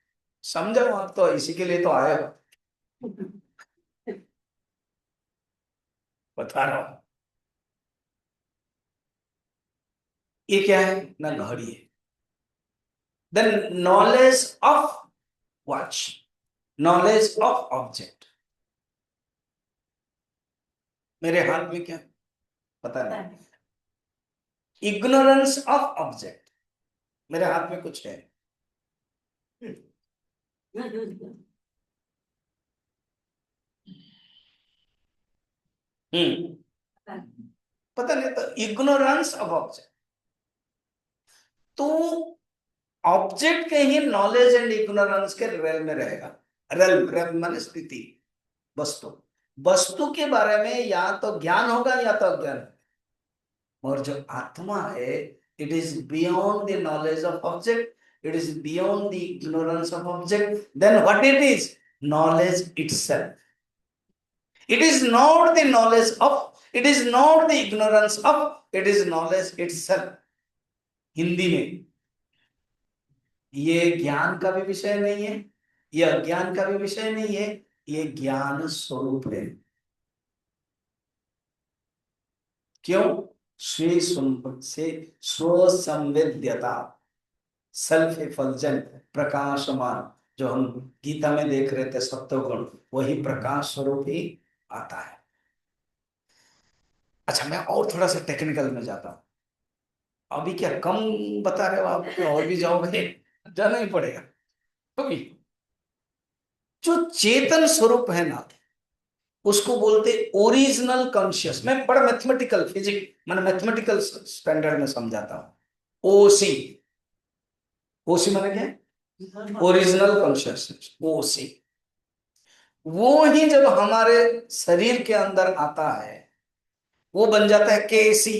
समझाओ आप, तो इसी के लिए तो आए हो, बता रहा हूं। ये क्या है ना? घड़ी है। Then knowledge of watch, knowledge of object. मेरे हाथ में क्या पता नहीं। इग्नोरेंस ऑफ ऑब्जेक्ट, मेरे हाथ में कुछ है। पता नहीं, तो इग्नोरेंस ऑफ ऑब्जेक्ट। तो ऑब्जेक्ट के ही नॉलेज एंड इग्नोरेंस के रेल में रहेगा। रेल, रेल माने स्थिति, वस्तु। वस्तु के बारे में या तो ज्ञान होगा या तो अज्ञान। और जो आत्मा है, it is beyond the knowledge of object, it is beyond the ignorance of object. Then what it is? Knowledge itself. It is not the knowledge of, it is not the ignorance of, it is knowledge itself. Hindi में ये ज्ञान का भी विषय नहीं है, ये अज्ञान का भी विषय नहीं है, ये ज्ञान स्वरूप है। क्यों? स्वे से स्वसंवेद्यता, सेल्फ एफल्जेंट, प्रकाशमान, जो हम गीता में देख रहे थे सत्वगुण, वही प्रकाश स्वरूप ही आता है। अच्छा, मैं और थोड़ा सा टेक्निकल में जाता हूं। अभी क्या कम बता रहे हो आप, और भी जाओगे? जाना ही पड़ेगा। अभी जो चेतन स्वरूप है ना, उसको बोलते ओरिजिनल कॉन्शियस। मैं बड़ा मैथमेटिकल फिजिक्स मैंने मैथमेटिकल स्टैंडर्ड में समझाता हूं। ओसी, ओसी माने क्या? ओरिजिनल कॉन्शियसनेस, ओसी। वो ही जब हमारे शरीर के अंदर आता है, वो बन जाता है केसी।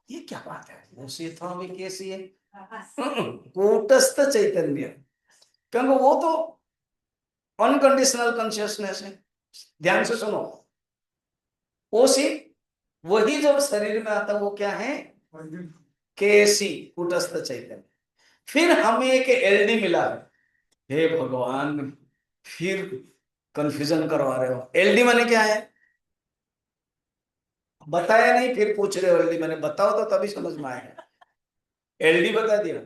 ये क्या बात है? ओसी था, अभी केसी है। कूटस्थ चैतन्य, क्योंकि वो तो अनकंडीशनल कॉन्शियसनेस है। ध्यान से सुनो, ओसी वही जब शरीर में आता है, वो क्या है? केसी, कूटस्थ चैतन्य। फिर हमें एक एलडी मिला है। हे भगवान, फिर कंफ्यूजन करवा रहे हो। एलडी माने क्या है? बताया नहीं, फिर पूछ रहे हो एलडी माने? बताओ तो तभी समझ में आएगा। एलडी बता दिया।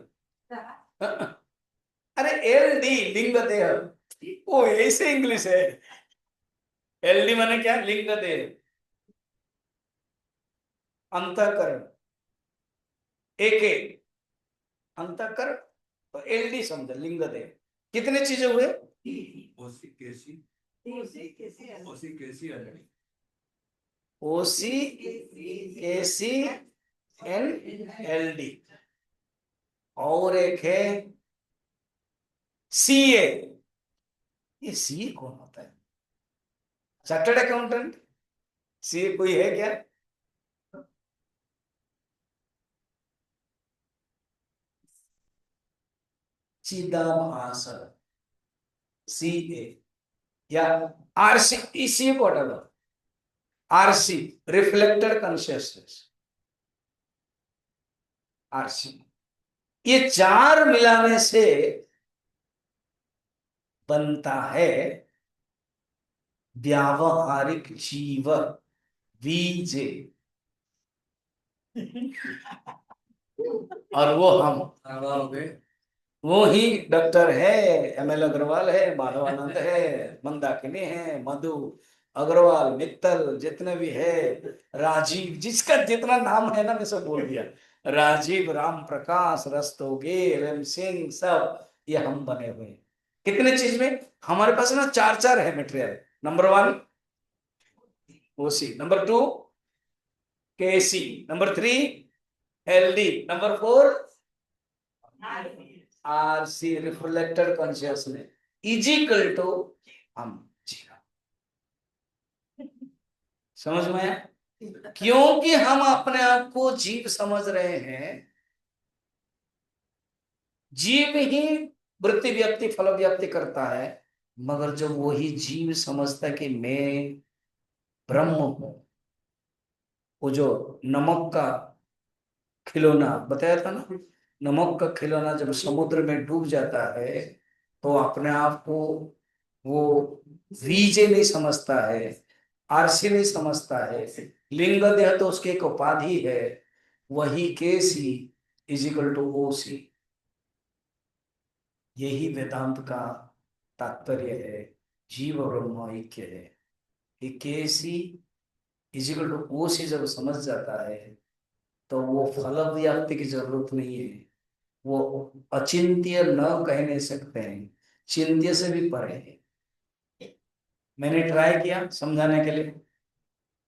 अरे एलडी लिंग देह, वो ऐसे इंग्लिश है। एलडी माने क्या? लिंग देह, अंतःकरण, एक एक अंतःकरण। तो एलडी समझ, लिंग देह। कितने चीजें हुए? OC KC, OC KC LD, OC KC and LD. और एक है सीए। ये सीए कौन होता है? Chartered accountant. सीए कोई है क्या? चिदाभास, सीए या आरसी। सीए को हटा दो, आरसी रिफ्लेक्टेड कॉन्शियसनेस, आरसी। ये चार मिलाने से बनता है व्यावहारिक जीव, वीजे। और वो हम, वो ही डॉक्टर है, एमएल अग्रवाल है, माधवानंद है, मंदाकिनी है, मधु अग्रवाल, मित्तल, जितने भी है, राजीव, जिसका जितना नाम है ना, मैं सब बोल दिया। राजीव, राम प्रकाश, रस्तोगे, एम सिंह, सब ये हम बने हुए हैं। कितने चीज में? हमारे पास ना चार चार है material. Number one OC, number 2 KC, number 3 LD, number 4 RC, reflected consciousness is equal to हम जीरो। समझ में आया? क्योंकि हम अपने आप को जीव समझ रहे हैं, जीव ही वृत्ति व्याप्ति फल व्याप्ति करता है, मगर जब वही जीव समझता है कि मैं ब्रह्म हूं, वो जो नमक का खिलौना बताया था ना, नमक का खिलौना जब समुद्र में डूब जाता है तो अपने आप को वो वीजे नहीं समझता है, आरसी नहीं समझता है, लिंग देह तो उसकी एक उपाधि है, वही के सी इज इक्वल टू ओ सी। यही वेदांत का तात्पर्य है, जीव और ब्रह्म ऐक्य है। कि के सी इज इक्वल टू ओ सी जब समझ जाता है तो वो फल व्याप्ति की जरूरत नहीं है, वो अचिंत्य न कह नहीं सकते हैं, चिंत्य से भी परे है। मैंने ट्राई किया समझाने के लिए,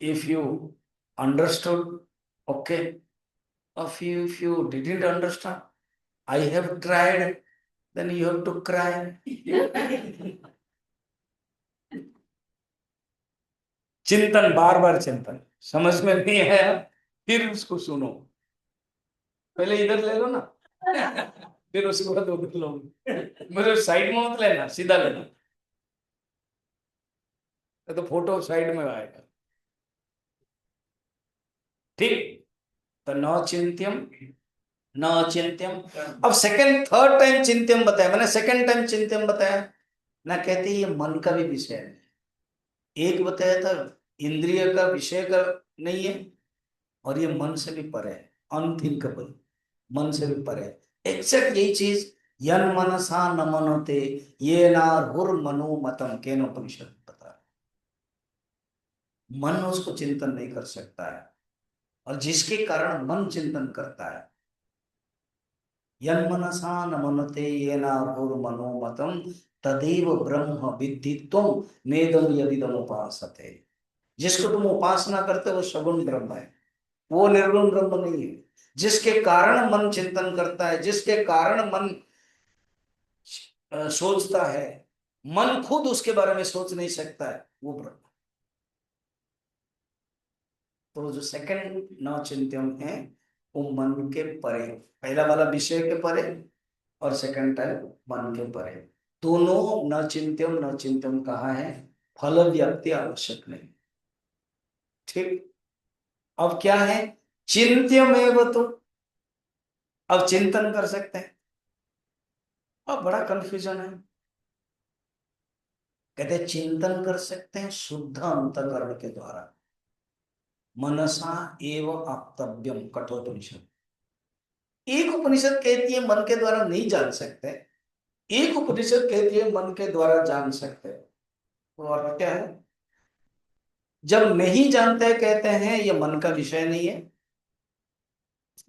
if you understood okay, if you didn't understand, I have tried, then you have to cry. चिंतन, बार बार चिंतन, समझ में नहीं आया फिर उसको सुनो, पहले इधर ले लो ना, फिर उसके बाद उधर लो, मुझे साइड में मत लेना, सीधा लेना, तो फोटो साइड में आएगा। ठीक, तो न चिंत्यम न चिंत्यम। अब सेकंड थर्ड टाइम चिंत्यम बताया मैंने, सेकंड टाइम चिंत्यम बताया ना, कहते ये मन का भी विषय है। एक बताया था इंद्रिय का विषय का नहीं है, और ये मन से भी परे है, अनथिंकेबल, मन से भी परे है। एक्सेप्ट यही चीज यन मनसा न मनोते ये नाहुर मनो मतम केनोपनिषद बता रहा है। मन उसको चिंतन नहीं कर सकता है, और जिसके कारण मन चिंतन करता है, यन मनसा न मनते ये नाहुर मनो मतम तदेव ब्रह्म विद्धि तुम नेदम यदिदम उपासते। जिसको तुम उपासना करते हो वो सगुण ब्रह्म है, वो निर्गुण ब्रह्म नहीं है। जिसके कारण मन चिंतन करता है, जिसके कारण मन सोचता है, मन खुद उसके बारे में सोच नहीं सकता है, वो ब्रह्म। तो जो सेकंड नौ चिंतन है वो मन के परे, पहला वाला विषय के परे, और सेकंड टाइम मन के परे। दोनों न चिंतन कहा है, फल व्याप्ति आवश्यक नहीं। ठीक, अब क्या है, चिंत्यमेव तो, अब चिंतन कर सकते हैं। अब बड़ा कंफ्यूजन है, कहते हैं चिंतन कर सकते हैं शुद्ध अंतकरण के द्वारा, मनसा एवं आप्तव्यम, कठोपनिषद। एक उपनिषद कहती है मन के द्वारा नहीं जान सकते, एक उपनिषद कहती है मन के द्वारा जान सकते। तो और क्या है, जब नहीं जानते कहते हैं ये मन का विषय नहीं है,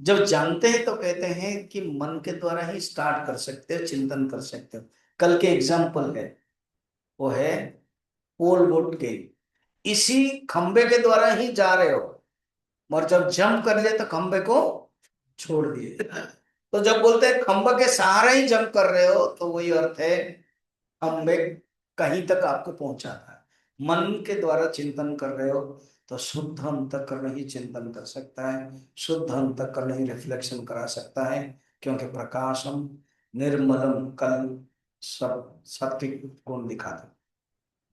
जब जानते हैं तो कहते हैं कि मन के द्वारा ही स्टार्ट कर सकते हो, चिंतन कर सकते हो। कल के एग्जाम्पल है, वो है पोल वोल्ट के, इसी खंबे के द्वारा ही जा रहे हो, और जब जंप कर लिया तो खंबे को छोड़ दिए। तो जब बोलते हैं खंबे के सहारे ही जंप कर रहे हो, तो वही अर्थ है खंबे कहीं तक आपको पहुंचाता है। मन के द्वारा चिंतन कर रहे हो तो शुद्ध अंतःकरण ही चिंतन कर सकता है, शुद्ध अंतःकरण ही रिफ्लेक्शन करा सकता है, क्योंकि प्रकाशम निर्मलम कल सब सात्विक गुण दिखाता,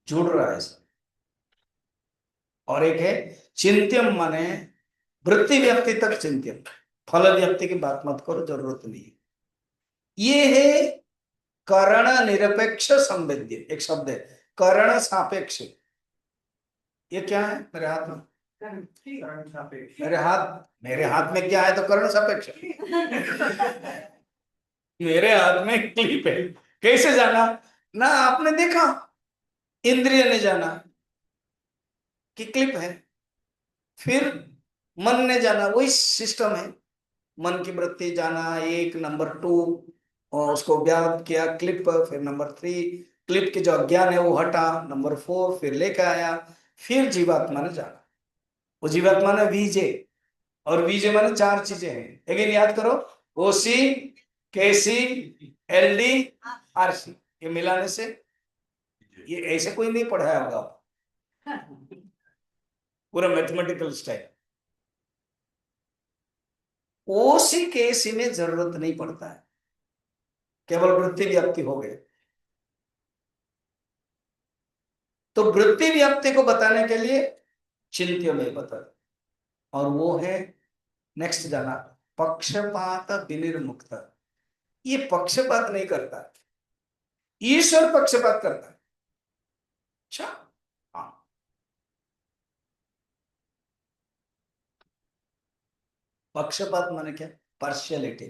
जुड़ रहा है सब। और एक है चिंत्यम, माने वृत्ति व्यक्ति तक चिंत्यम, फल व्यक्ति की बात मत करो, जरूरत नहीं है। ये है करण निरपेक्ष संवेद्य, एक शब्द है करण सापेक्ष। ये क्या है मेरे हाथ में, मेरे हाथ में क्या है, तो करण सापेक्ष। मेरे हाथ में क्लिप है, कैसे जाना ना, आपने देखा, इंद्रिय ने जाना कि क्लिप है, फिर मन ने जाना, वही सिस्टम है। मन की वृत्ति जाना, एक, नंबर 2, और उसको ज्ञात किया क्लिप, फिर नंबर 3 क्लिप के जो अज्ञान है वो हटा, नंबर 4 फिर लेके आया, फिर जीवात्मा ने जाना। वो जीवात्मा ने वीजे, और वीजे माने चार चीजें हैं। अगेन याद करो, ओसी, केसी, एलडी, आरसी। ये मिलाने से, ये ऐसे कोई नहीं पढ़ाया होगा पूरा मैथमेटिकल स्टाइल। ओसी केसी में जरूरत नहीं पड़ता है, केवल वृत्ति व्याप्ति हो गए। तो वृत्ति व्याप्ति को बताने के लिए चिंत्य में बता, और वो है नेक्स्ट जाना, पक्षपात विनिर्मुक्त। ये पक्षपात नहीं करता, ईश्वर पक्षपात करता है। अच्छा, हाँ। पक्षपात माने क्या? पार्शियलिटी।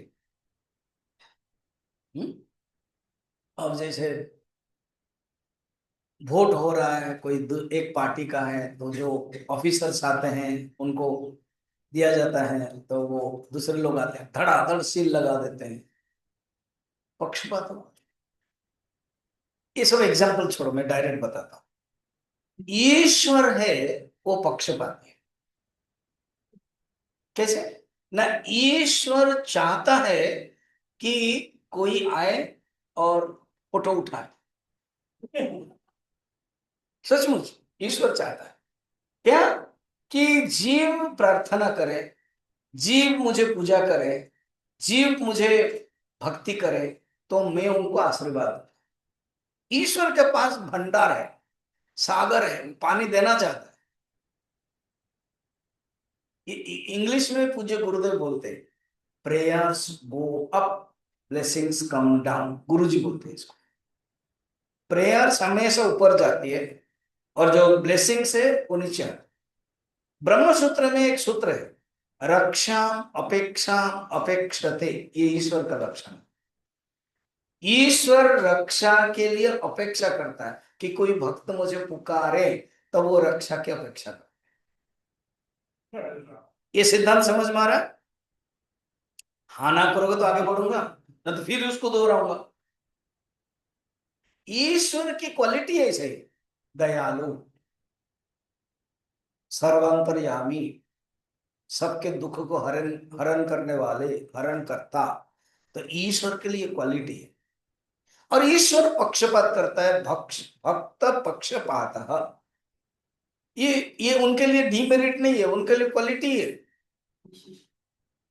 अब जैसे वोट हो रहा है, कोई एक पार्टी का है, तो जो ऑफिसर्स आते हैं उनको दिया जाता है, तो वो दूसरे लोग आते हैं धड़ाधड़ सील लगा देते हैं, पक्षपात हो। ये सब एग्जाम्पल छोड़ो, मैं डायरेक्ट बताता हूँ। ईश्वर है वो पक्षपाती है। कैसे? ना, ईश्वर चाहता है कि कोई आए और फोटो उठाए। सचमुच ईश्वर चाहता है क्या? कि जीव प्रार्थना करे, जीव मुझे पूजा करे, जीव मुझे भक्ति करे, तो मैं उनको आशीर्वाद दूं। ईश्वर के पास भंडार है, सागर है, पानी देना चाहता है। इंग्लिश में पूज्य गुरुदेव बोलते हैं, prayers go up, blessings come down. Guruji बोलते हैं इसको। प्रेयर्स हमेशा ऊपर जाती है, और जो ब्लेसिंग्स है वो नीचे आती है। ब्रह्म सूत्र में एक सूत्र है, रक्षा अपेक्षा अपेक्षते, ये ईश्वर का लक्षण है। ईश्वर रक्षा के लिए अपेक्षा करता है कि कोई भक्त मुझे पुकारे, तो वो रक्षा की अपेक्षा करता है। ये सिद्धांत समझ में आ रहा है? हाँ ना करोगे तो आगे बढ़ूंगा, ना तो फिर उसको दोहराऊंगा। ईश्वर की क्वालिटी ऐसे ही, दयालु, सर्वांतर्यामी, सबके दुख को हरण हरण करने वाले, हरण करता। तो ईश्वर के लिए क्वालिटी है। और ईश्वर पक्षपात करता है, भक्त पक्षपात। ये उनके लिए डीमेरिट नहीं है, उनके लिए क्वालिटी है।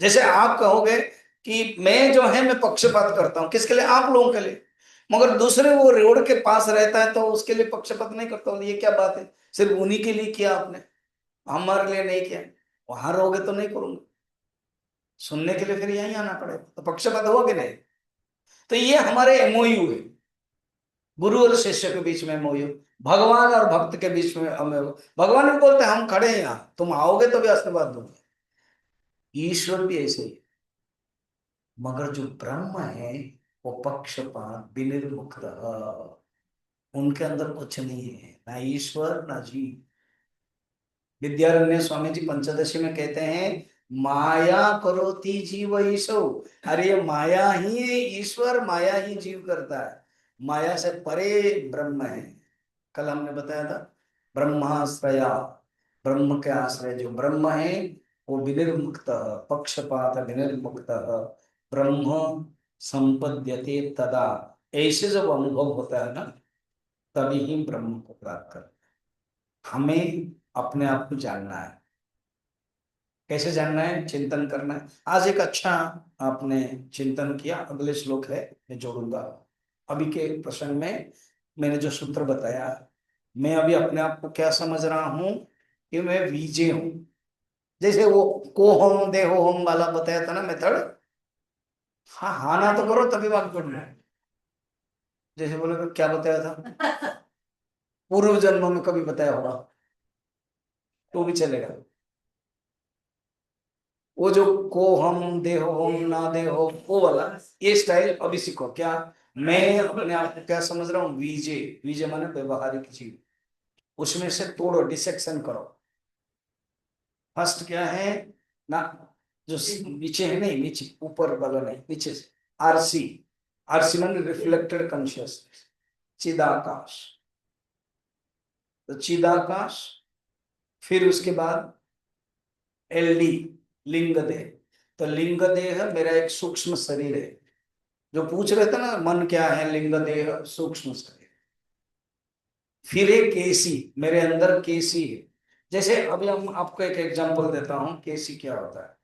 जैसे आप कहोगे कि मैं जो है मैं पक्षपात करता हूं, किसके लिए? आप लोगों के लिए। मगर दूसरे वो रोड के पास रहता है तो उसके लिए पक्षपात नहीं करता हूं, ये क्या बात है? सिर्फ उन्हीं के लिए किया आपने, हमारे लिए नहीं किया। वहां रहोगे तो नहीं करूंगा, सुनने के लिए फिर यहीं आना पड़ेगा, तो पक्षपात हुआ कि नहीं? तो ये हमारे एमओयू है, गुरु और शिष्य के बीच में एमओयू, भगवान और भक्त के बीच में एमओयू। भगवान भी बोलते हैं हम खड़े हैं यहाँ, तुम आओगे तो भी आशीर्वाद दूंगे। ईश्वर भी ऐसे ही। मगर जो ब्रह्म है वो पक्षपात विनिर्मुक्त, उनके अंदर कुछ नहीं है, ना ईश्वर ना जीव। विद्यारण्य स्वामी जी पंचदशी में कहते हैं, माया करोति जीव ईशो। अरे ये माया ही है ईश्वर, माया ही जीव करता है। माया से परे ब्रह्म है। कल हमने बताया था, ब्रह्माश्रया, ब्रह्म के आश्रय जो ब्रह्म है वो विनिर्मुक्त, पक्षपात विनिर्मुक्त, ब्रह्म संपद्यते तदा। ऐसे जब अनुभव होता है ना, तभी ही ब्रह्म को प्राप्त कर। हमें अपने आप को जानना है। कैसे जानना है? चिंतन करना है। आज एक अच्छा आपने चिंतन किया, अगले श्लोक है मैं जोड़ूंगा। अभी के प्रसंग में मैंने जो सूत्र बताया, मैं अभी अपने आप को क्या समझ रहा हूं कि मैं बीजे हूं। जैसे वो को हम देहो हम वाला बताया था ना मेथड। हाँ हाँ ना तो करो तभी वाक्य पढ़ना है। जैसे बोले तो क्या बताया था, पूर्व जन्म में कभी बताया होगा तो भी चलेगा। वो जो को हम दे हो हम ना दे हो वो वाला, ये स्टाइल अभी सीखो। क्या मैं अपने आप को क्या समझ रहा हूँ? वीजे। वीजे माने व्यवहारिक चीज, उसमें से तोड़ो, डिसेक्शन करो। फर्स्ट क्या है ना, जो नीचे है, नहीं नीचे, ऊपर वाला नहीं, नीचे से आरसी। आरसी माने रिफ्लेक्टेड कॉन्शियसनेस, चिदाकाश। तो चिदाकाश फिर उसके बाद LD, लिंग देह। तो लिंग देह मेरा एक सूक्ष्म शरीर है। जो पूछ रहे थे ना मन क्या है, लिंग देह सूक्ष्म शरीर। फिर एक केसी, मेरे अंदर केसी है। जैसे अभी हम आपको एक एग्जांपल देता हूं केसी क्या होता है।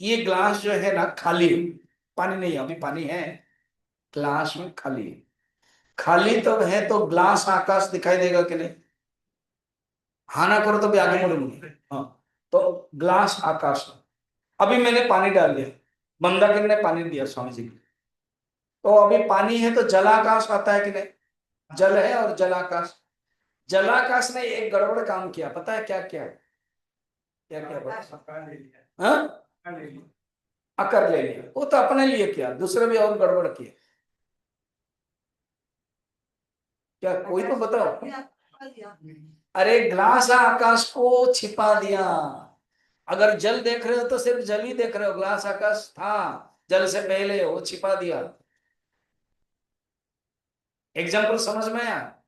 ये ग्लास जो है ना खाली है, पानी नहीं है, अभी पानी है ग्लास में, खाली है। खाली तो है तो ग्लास आकाश दिखाई देगा कि नहीं? हाँ ना करो तो भी आगे बढ़ूंगी। हाँ, तो ग्लास आकाश। अभी मैंने पानी डाल दिया, मंदाकिनी ने पानी दिया स्वामी जी को, तो अभी पानी है तो जलाकाश आता है कि नहीं? जल है और जलाकाश। जलाकाश ने एक गड़बड़ काम किया, पता है क्या क्या? क्या क्या बता? हाँ, अकर ले लिया। वो तो अपने लिए किया, दूसरे भी और गड़बड़ किए। क्या कोई तो बताओ। अरे ग्लास आकाश को छिपा दिया। अगर जल देख रहे हो तो सिर्फ जल ही देख रहे हो, ग्लास आकाश था जल से पहले, वो छिपा दिया। एग्जाम्पल समझ में आया?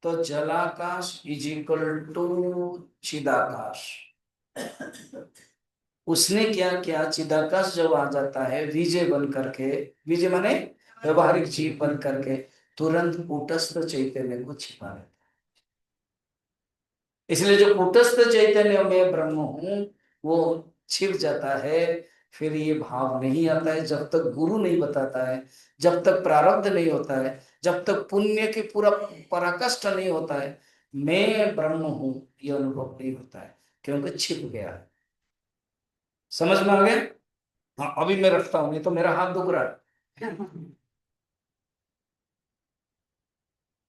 तो जलाकाश इज इक्वल टू चिदाकाश। उसने क्या किया, चिदाकाश जब आ जाता है विजय बन करके, विजय माने व्यवहारिक जीव बन करके, तुरंत कूटस्थ चैतन्य को छिपा लेता है। इसलिए जो कूटस्थ चैतन्य में ब्रह्म हूं वो छिप जाता है। फिर ये भाव नहीं आता है जब तक गुरु नहीं बताता है, जब तक प्रारब्ध नहीं होता है, जब तक पुण्य की पूरा पराकाष्ठ नहीं होता है, मैं ब्रह्म हूं ये अनुभव नहीं होता है, क्योंकि छिप गया है। समझ में आ गया? हाँ, अभी मैं रखता हूं, नहीं तो मेरा हाथ दुख रहा है।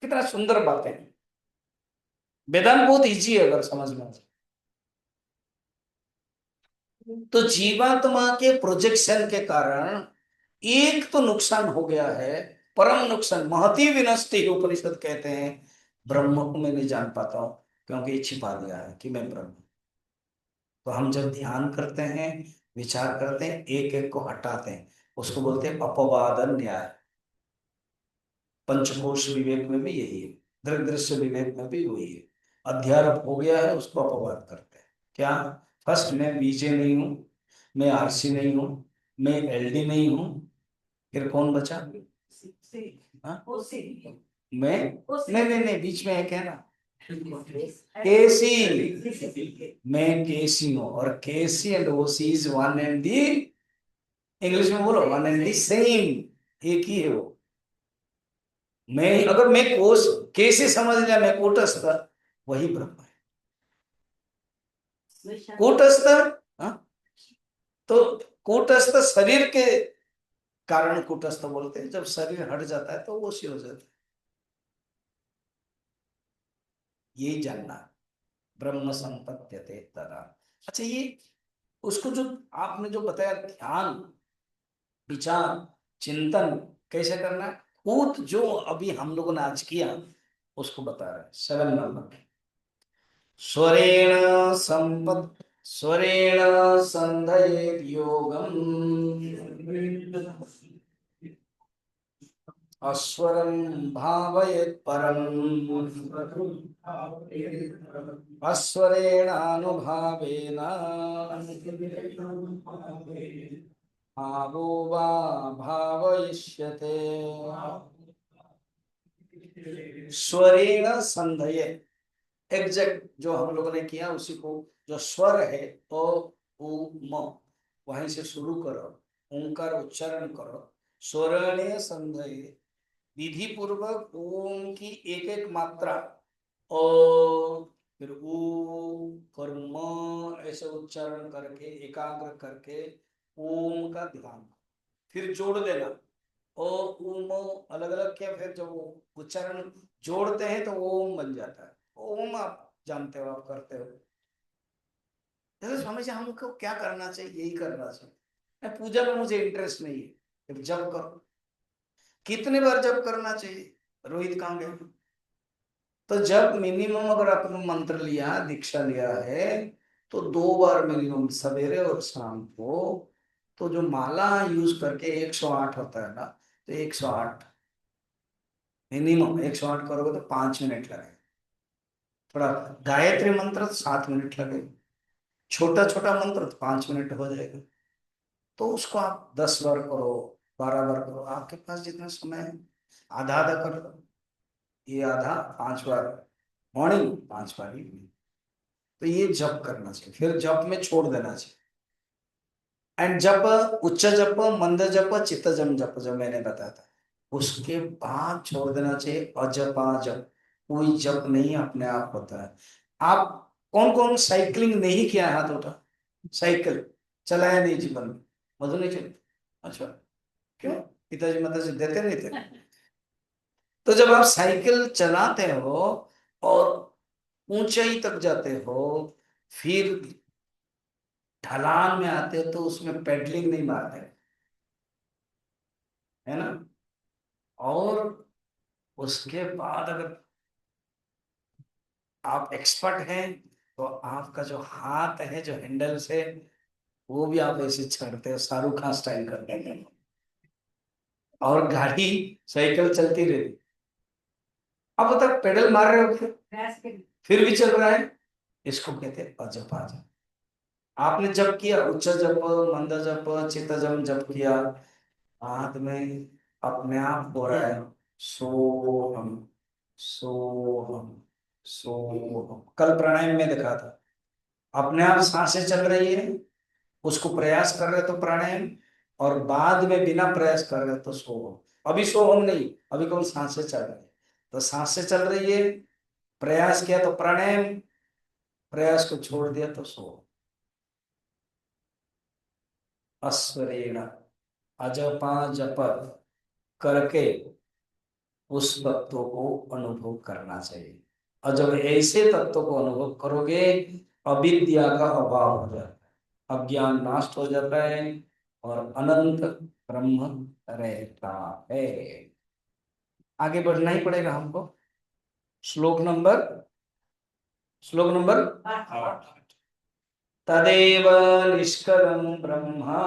कितना सुंदर बातें हैं। वेदांत बहुत इजी है अगर समझ में आ जाए। तो जीवात्मा के प्रोजेक्शन के कारण एक तो नुकसान हो गया है, परम नुकसान, महती विनष्टि उपनिषद कहते हैं। ब्रह्म को मैं नहीं जान पाता हूं, क्योंकि ये छिपा दिया है कि मैं ब्रह्म। तो हम जब ध्यान करते हैं, विचार करते हैं, एक एक को हटाते हैं, उसको बोलते हैं अपवादन न्याय। पंचकोश विवेक में भी यही है, दृग्दृश्य विवेक में भी वही है। अध्यारोप हो गया है, उसको अपवाद करते हैं। क्या? फर्स्ट, मैं बीजे नहीं हूं, मैं आरसी नहीं हूं, मैं LD नहीं हूं। फिर कौन बचा? हाँ? मैं नहीं नहीं नहीं, बीच में है क्या ना? केसी। मैं केसी हूं, और KC and OC is one and the, English में बोलो, वन एंड दी सेम, एक ही है वो। मैं अगर मैं कोस कैसे समझ लिया, मैं कूटस्थ, वही ब्रह्म है कूटस्थ। हाँ? तो कूटस्थ शरीर के कारण कूटस्थ बोलते हैं, जब शरीर हट जाता है तो वो सी हो जाता है। यही जानना, ब्रह्म संपद्यते तदा। अच्छा, ये उसको जो आपने जो बताया, ध्यान, विचार, चिंतन कैसे करना है, खुद जो अभी हम लोगों ने आज किया उसको बता रहे हैं 7 नंबर। स्वरेण संपद, स्वरेण संधयेत योगम, अस्वरं भावयेत परम, अस्वरेणानुभावेन भावो वा भावयिष्यते। स्वरेण संधये, एग्जैक्ट जो हम लोगों ने किया उसी को, जो स्वर है ओ उ म, वहीं से शुरू करो, ओंकार उच्चारण करो। स्वरणीय संधये, विधि पूर्वक ओम की एक एक मात्रा, ओ, फिर ऊ, फिर म, ऐसे उच्चारण करके एकाग्र करके ओम का ध्यान, फिर जोड़ देना। ओ उम अलग अलग किया, फिर जब वो उच्चारण जोड़ते हैं तो ओम बन जाता है। ओम आप जानते हो, आप करते हो। जैसे स्वामी जी हमको क्या करना चाहिए, यही करना चाहिए। मैं पूजा में मुझे इंटरेस्ट नहीं है, फिर जब करो। कितने बार जब करना चाहिए? रोहित कहाँ गए? तो जब मिनिमम अगर आपने मंत्र लिया, दीक्षा लिया है, तो 2 बार मिनिमम, सवेरे और शाम को। तो जो माला यूज करके 108 होता है ना, तो 108 मिनिमम, 108 करोगे तो 5 मिनट लगेगा। थोड़ा गायत्री मंत्र तो 7 मिनट लगेगा, छोटा छोटा मंत्र तो 5 मिनट हो जाएगा। तो उसको आप 10 बार करो, 12 बार करो, आपके पास जितना समय है। आधा आधा कर लो, ये आधा 5 बार मॉर्निंग, 5 बार इवनिंग। तो ये जप करना चाहिए, फिर जप में छोड़ देना चाहिए। एंड जप, उच्च जप, मंद जप, चित्त जम जप जो मैंने बताया था, उसके बाद छोड़ देना चाहिए अजपा जप। कोई जप नहीं अपने आप होता है। आप कौन कौन साइकिलिंग नहीं किया है, हाथ उठा। साइकिल चलाया नहीं जीवन में, मधु नहीं चलती। अच्छा, क्यों? पिताजी माताजी देते नहीं थे? तो जब आप साइकिल चलाते हो और ऊंचाई तक जाते हो, फिर ढलान में आते हो, तो उसमें पेडलिंग नहीं मारते, है ना। और उसके बाद अगर आप एक्सपर्ट हैं, तो आपका जो हाथ है जो हैंडल से, वो भी आप ऐसे छाड़ते हो, शाहरुख खान स्टाइल करते हैं। और गाड़ी, साइकिल चलती रहती। अब तक पेडल मार रहे हो, फिर भी चल रहा है। इसको कहते हैं अजपा जप। आपने जप किया, उच्च जप, मंद जप, चित्त जम जप किया, हाथ में अपने आप हो रहा है सोहम, सोहम, सोहम। कल प्राणायाम में देखा था, अपने आप सांसें चल रही है, उसको प्रयास कर रहे तो प्राणायाम, और बाद में बिना प्रयास कर रहे तो सोहम। अभी सोहम नहीं, अभी केवल सांसें चल रही है। तो सांसें चल रही है, प्रयास किया तो प्राणायाम, प्रयास को छोड़ दिया तो सोहम। अस्वरेण अजपा जप करके उस तत्व को अनुभव करना चाहिए। और जब ऐसे तत्व को अनुभव करोगे, अविद्या का अभाव हो जाता है, अज्ञान नाश हो जाता है, और अनंत ब्रह्म रहता है। आगे बढ़ना ही पड़ेगा हमको। श्लोक नंबर, श्लोक नंबर 8। तदेव निष्कलम ब्रह्मा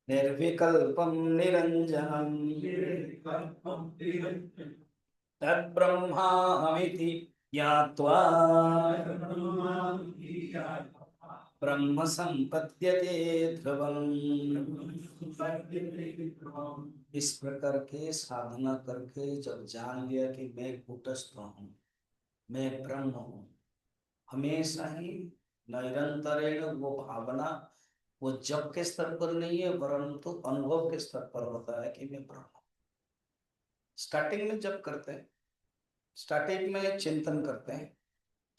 निर्विकल्पम निरंजनम तद्ब्रह्माहमिति ज्ञात्वा ब्रह्म संपद्यते ध्रुवम्। इस प्रकार के साधना करके जब जान लिया कि मैं कूटस्थ हूँ, मैं ब्रह्म हूँ, हमेशा ही निरंतरेण वो भावना, वो जप के स्तर पर नहीं है, परंतु अनुभव के स्तर पर होता है कि मैं ब्रह्म हूँ। स्टार्टिंग में जब करते हैं, स्टार्टिंग में चिंतन करते हैं,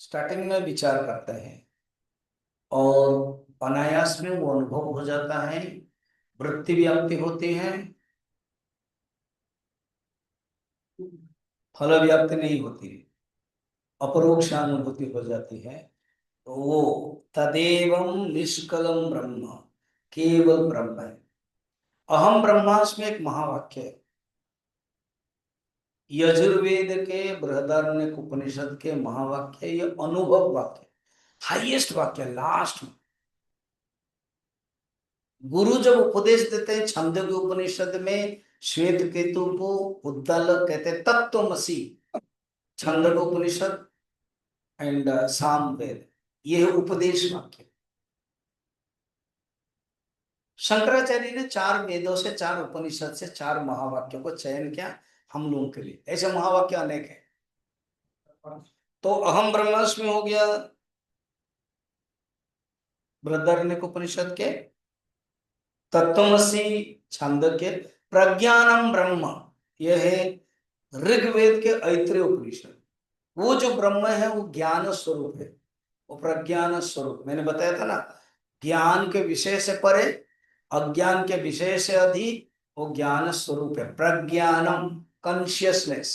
स्टार्टिंग में विचार करते हैं, और अनायास में वो अनुभव हो जाता है, वृत्ति व्याप्ति होती है, फल व्याप्ति नहीं होती, अपरोक्ष अनुभूति हो जाती है। तो वो तदेवं निष्कलम ब्रह्म, केवल ब्रह्म है। अहम ब्रह्मास्मि एक महावाक्य है, यजुर्वेद के बृहदारण्यक उपनिषद के महावाक्य, ये अनुभव वाक्य, हाईएस्ट वाक्य, लास्ट में। गुरु जब उपदेश देते हैं छंदोग्य उपनिषद में, श्वेत केतु को उद्दालक कहते हैं तत्त्वमसि, छंदोग्य उपनिषद एंड सामवेद, ये है उपदेश वाक्य। शंकराचार्य ने 4 वेदों से, 4 उपनिषद से 4 महावाक्यों को चयन किया हम लोगों के लिए। ऐसे महावाक्य अनेक है। तो अहम ब्रह्मास्मि हो गया बृहदारण्यक उपनिषद के, तत्वमसि छांदोग्य, प्रज्ञानम ब्रह्म यह है ऋग्वेद के ऐत्रेय उपनिषद। वो जो ब्रह्म है वो ज्ञान स्वरूप है, वो प्रज्ञान स्वरूप। मैंने बताया था ना, ज्ञान के विषय से परे, अज्ञान के विषय से अधिक, वो ज्ञान स्वरूप है, प्रज्ञानम, कॉन्शियसनेस।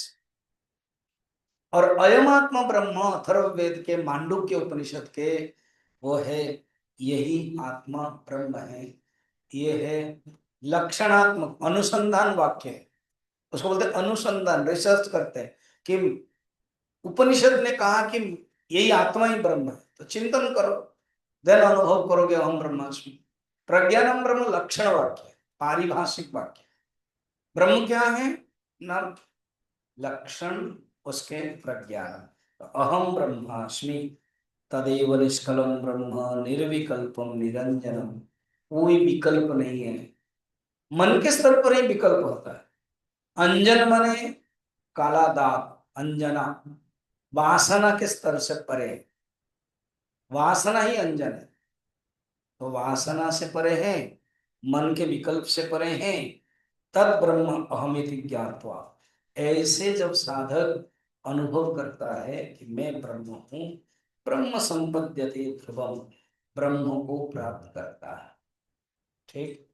और अयमात्मा ब्रह्म अथर्ववेद के मांडुक्य उपनिषद के, वो है यही आत्मा ब्रह्म है। ये है लक्षणात्मक अनुसंधान वाक्य है, उसको बोलते हैं अनुसंधान, रिसर्च करते हैं कि उपनिषद ने कहा कि यही आत्मा ही ब्रह्म है, तो चिंतन करो, देन अनुभव करोगे अहम ब्रह्मास्मि। प्रज्ञानम ब्रह्म लक्षण वाक्य है, पारिभाषिक वाक्य। ब्रह्म क्या है ना, लक्षण उसके प्रज्ञान। अहम ब्रह्मास्मि तदेव निष्कलम ब्रह्म निर्विकल्पम निरंजनम। कोई विकल्प नहीं है। मन के स्तर पर ही विकल्प होता है। अंजन माने काला दाग, अंजना। वासना के स्तर से परे, वासना ही अंजन है। तो वासना से परे है, मन के विकल्प से परे है। तद ब्रह्म अहमिति ज्ञात्वा, ऐसे जब साधक अनुभव करता है कि मैं ब्रह्म हूं, ब्रह्म संपद्यते ध्रुवम, ब्रह्म को प्राप्त करता है। ठीक।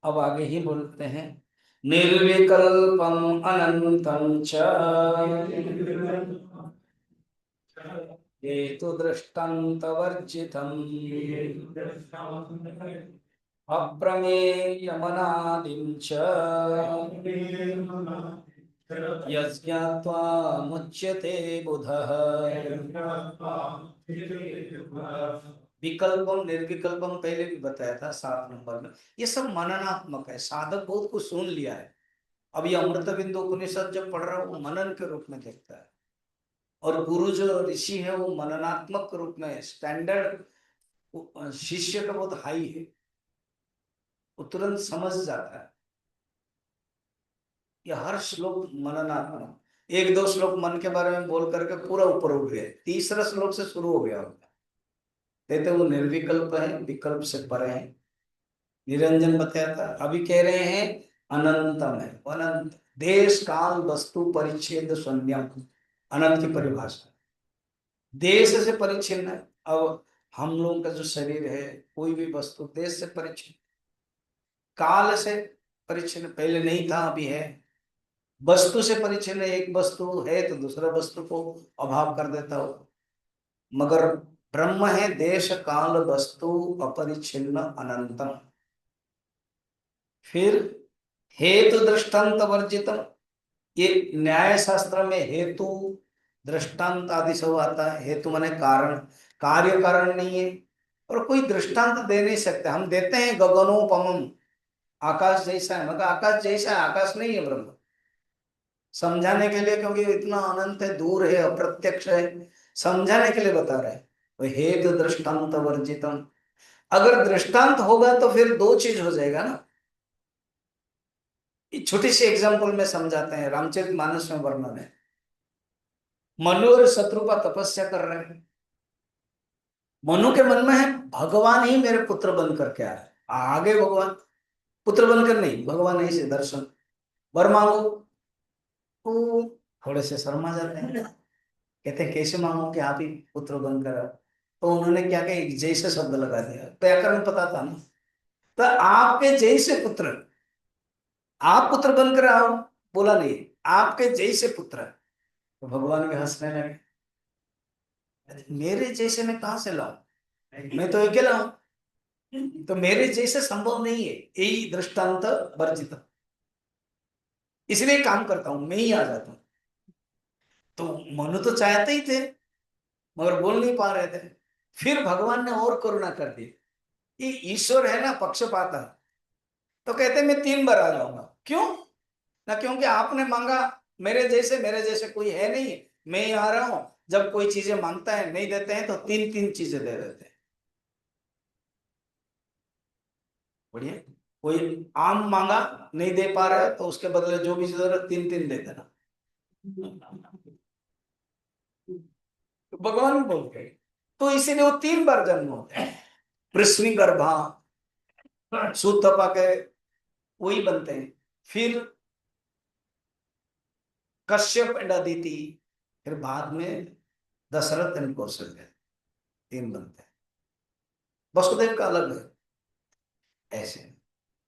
अब आगे ही बोलते हैं, निर्विकल्पम अनंतं च हेतु दृष्टान्तवर्जितम् अप्रमेयमनादिं च यज्ञात्वा मुच्यते बुधः। विकल्पम निर्विकल्पम पहले भी बताया था 7 नंबर में। ये सब मननात्मक है, साधक बहुत कुछ सुन लिया है। अब ये अमृत बिंदु उपनिषद जब पढ़ रहा है वो मनन के रूप में देखता है, और गुरु जो ऋषि है वो मननात्मक रूप में, स्टैंडर्ड शिष्य का बहुत हाई है, वो तुरंत समझ जाता है। ये हर श्लोक मननात्मक। एक दो श्लोक मन के बारे में बोल करके पूरा ऊपर उठ गए, तीसरा श्लोक से शुरू हो गया उनका। कहते वो निर्विकल्प है, विकल्प से परे है, निरंजन बताया था। अभी कह रहे हैं अनंतम है, अनंत। देश काल वस्तु परिच्छेद शून्यम, अनंत की परिभाषा। देश से परिच्छिन्न है। अब हम लोगों का जो शरीर है, कोई भी वस्तु देश से परिच्छिन्न, काल से परिच्छिन्न, पहले नहीं था अभी है। वस्तु से परिच्छिन्न, एक वस्तु है तो दूसरा वस्तु को अभाव कर देता हो। मगर ब्रह्म है देश काल वस्तु अपरिच्छिन्न अनंतम। फिर हेतु दृष्टांत वर्जितम, ये न्याय शास्त्र में हेतु दृष्टांत आदि सब आता है। हेतु माने कारण, कार्य कारण नहीं है, और कोई दृष्टांत दे नहीं सकते। हम देते हैं गगनोपमम, आकाश जैसा है, मगर आकाश जैसा है, आकाश नहीं है ब्रह्म। समझाने के लिए, क्योंकि इतना अनंत है, दूर है, अप्रत्यक्ष है, समझाने के लिए बता रहे हैं। तो हेतु दृष्टांत वर्जितम, अगर दृष्टांत होगा तो फिर दो चीज हो जाएगा ना। ये छोटी सी एग्जांपल में समझाते हैं, रामचरितमानस में वर्णन है। मनु और शत्रुपा तपस्या कर रहे हैं। मनु के मन में है भगवान ही मेरे पुत्र बन करके आए, आगे भगवान पुत्र बनकर नहीं, भगवान ऐसे दर्शन वर मांगो। तो थोड़े से शर्मा जाते हैं, कहते हैं कैसे मांगो कि आप ही पुत्र बनकर आओ। तो उन्होंने क्या कहा, जैसे शब्द लगा दिया, व्याकरण पता था ना। तो आपके जैसे पुत्र, आप पुत्र बनकर आओ, बोला नहीं, आपके जैसे पुत्र। तो भगवान भी हंसने लगे, मेरे जैसे मैं कहां से लाऊं, मैं तो अकेला हूं, तो मेरे जैसे संभव नहीं है, यही दृष्टांत वर्जित। इसलिए काम करता हूं, मैं ही आ जाता हूं। तो मनु तो चाहते ही थे, मगर बोल नहीं पा रहे थे। फिर भगवान ने और करुणा कर दी। ये ईश्वर है ना पक्षपात, तो कहते मैं 3 बार आ जाऊंगा। क्यों ना, क्योंकि आपने मांगा, मेरे जैसे कोई है नहीं, मैं ही आ रहा हूं। जब कोई चीजें मांगता है नहीं देते हैं तो 3 3 चीजें दे देते हैं। बढ़िया। कोई आम मांगा, नहीं दे पा रहा है, तो उसके बदले जो भी जरूरत 3 3 दे देना। तो भगवान बोलते हैं, तो इसीलिए वो 3 बार जन्म होते हैं। पृश्नी गर्भा, सूतपा के वही बनते हैं। फिर कश्यप एंड अदिति, फिर बाद में दशरथ एंड कौशल्य, 3 बनते हैं। वसुदेव का अलग है, ऐसे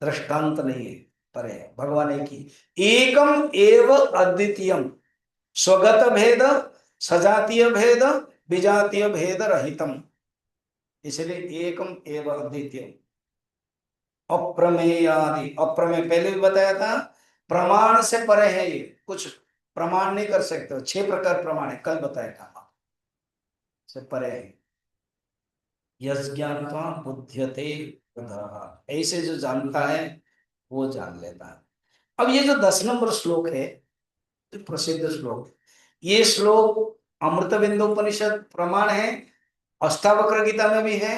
दृष्टांत नहीं है, पर है भगवान एक ही, एकम एव अद्वितीयम, स्वगत भेद, सजातीय भेद, विजातीय भेद रहितम। इसलिए एकम एव अद्वितीयम, अप्रमेयादि। अप्रमेय पहले भी बताया था, प्रमाण से परे है ये, कुछ प्रमाण नहीं कर सकते हो। 6 प्रकार प्रमाण है, कल बताया था, से परे है। यज्ञात्वा बुध्यते बुधः, ऐसे जो जानता है वो जान लेता है। अब ये जो 10 नंबर श्लोक है, तो प्रसिद्ध श्लोक, ये श्लोक अमृत बिंदु उपनिषद प्रमाण है, अष्टावक्र गीता में भी है,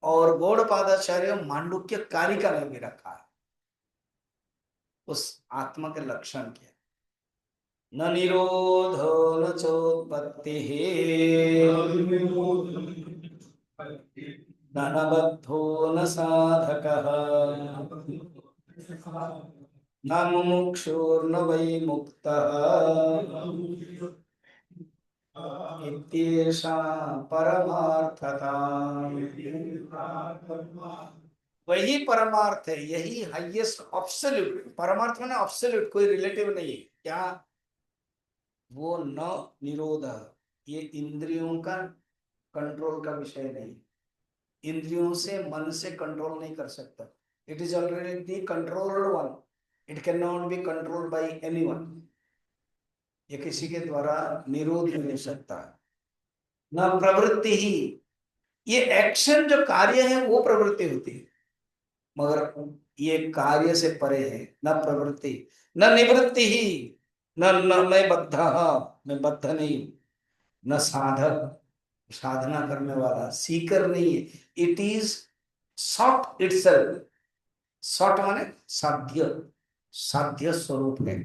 और गौड़पादाचार्य मांडुक्य कारिका में भी रखा है। उस आत्मा के लक्षण क्या, न निरोधो न चोत्पत्ति, न बद्धो न साधकः, न मुमुक्षुर्न वै मुक्तः, इत्येषा परमार्थता। वही परमार्थ है, यही हाईएस्ट ऑब्सोल्यूट परमार्थ में, ऑब्सोल्यूट, कोई रिलेटिव नहीं है। क्या वो न निरोध, ये इंद्रियों का कंट्रोल का विषय नहीं, इंद्रियों से मन से कंट्रोल नहीं कर सकता। It is already controlled one, it can not be controlled by anyone, ये किसी के द्वारा निरोध नहीं हो सकता। न प्रवृत्ति ही, ये एक्शन जो कार्य है वो प्रवृत्ति होती है, मगर ये कार्य से परे है। न प्रवृत्ति, न निवृत्ति ही, न मैं बद्ध, मैं बद्ध नहीं, न साधक, साधना करने वाला, सीकर नहीं है। It is sought itself, sought माने साध्य, साध्य स्वरूप है।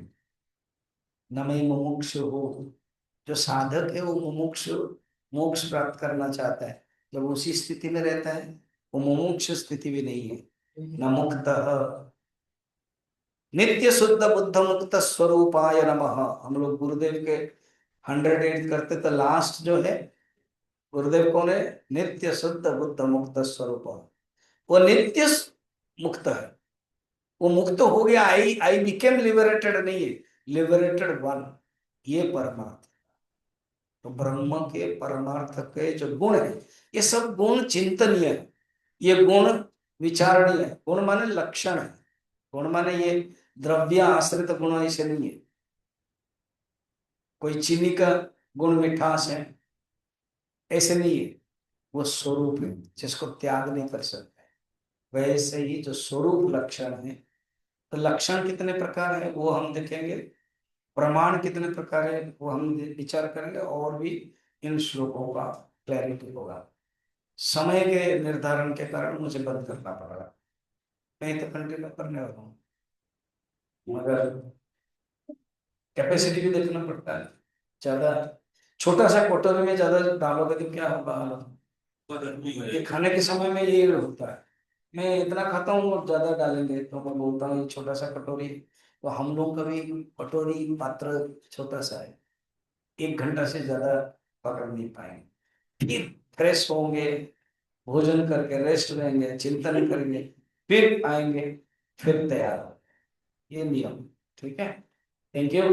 न मैं मुमुक्ष हो, जो साधक है वो मुमुक्ष, मोक्ष प्राप्त करना चाहता है, जब उसी स्थिति में रहता है वो मुमुक्ष स्थिति भी नहीं है। न मुक्त, नित्य शुद्ध बुद्ध मुक्त स्वरूपाय नमः। हम लोग गुरुदेव के 108 करते, तो लास्ट जो है गुरुदेव कौन है, नित्य शुद्ध बुद्ध मुक्त स्वरूप, वो नित्य मुक्त है, वो मुक्त हो गया, आई आई बिकेम लिबरेटेड नहीं है, लिबरेटेड वन, ये परमार्थ। तो ब्रह्म के परमार्थ के जो गुण है, ये सब गुण चिंतनीय है, ये गुण विचारणीय है। गुण माने लक्षण है, गुण माने ये द्रव्य आश्रित गुण ऐसे नहीं है। कोई चीनी का गुण मिठास है ऐसे नहीं है, वो स्वरूप है जिसको त्याग नहीं कर सकते। वैसे ही जो स्वरूप लक्षण है, तो लक्षण कितने प्रकार है वो हम देखेंगे, प्रमाण कितने प्रकार है वो हम विचार करेंगे, और भी इन श्लोकों का क्लैरिटी होगा। समय के निर्धारण के कारण मुझे बंद करना पड़ा, नहीं तो कंटिन्यू करने वाला हूँ, मगर कैपेसिटी भी देखना पड़ता है। ज्यादा छोटा सा कटोरी में ज्यादा डालोगे तो क्या होगा हालत, ये खाने के समय में ये होता है। मैं इतना खाता हूँ और ज्यादा डालेंगे तो मैं बोलता हूँ ये छोटा सा कटोरी, तो हम लोग का भी कटोरी पात्र छोटा सा है, 1 घंटा से ज्यादा पकड़ नहीं पाएंगे। फिर फ्रेश होंगे, भोजन करके रेस्ट लेंगे, चिंतन करेंगे, फिर आएंगे, फिर तैयार हो, ये नियम। ठीक है, थैंक यू।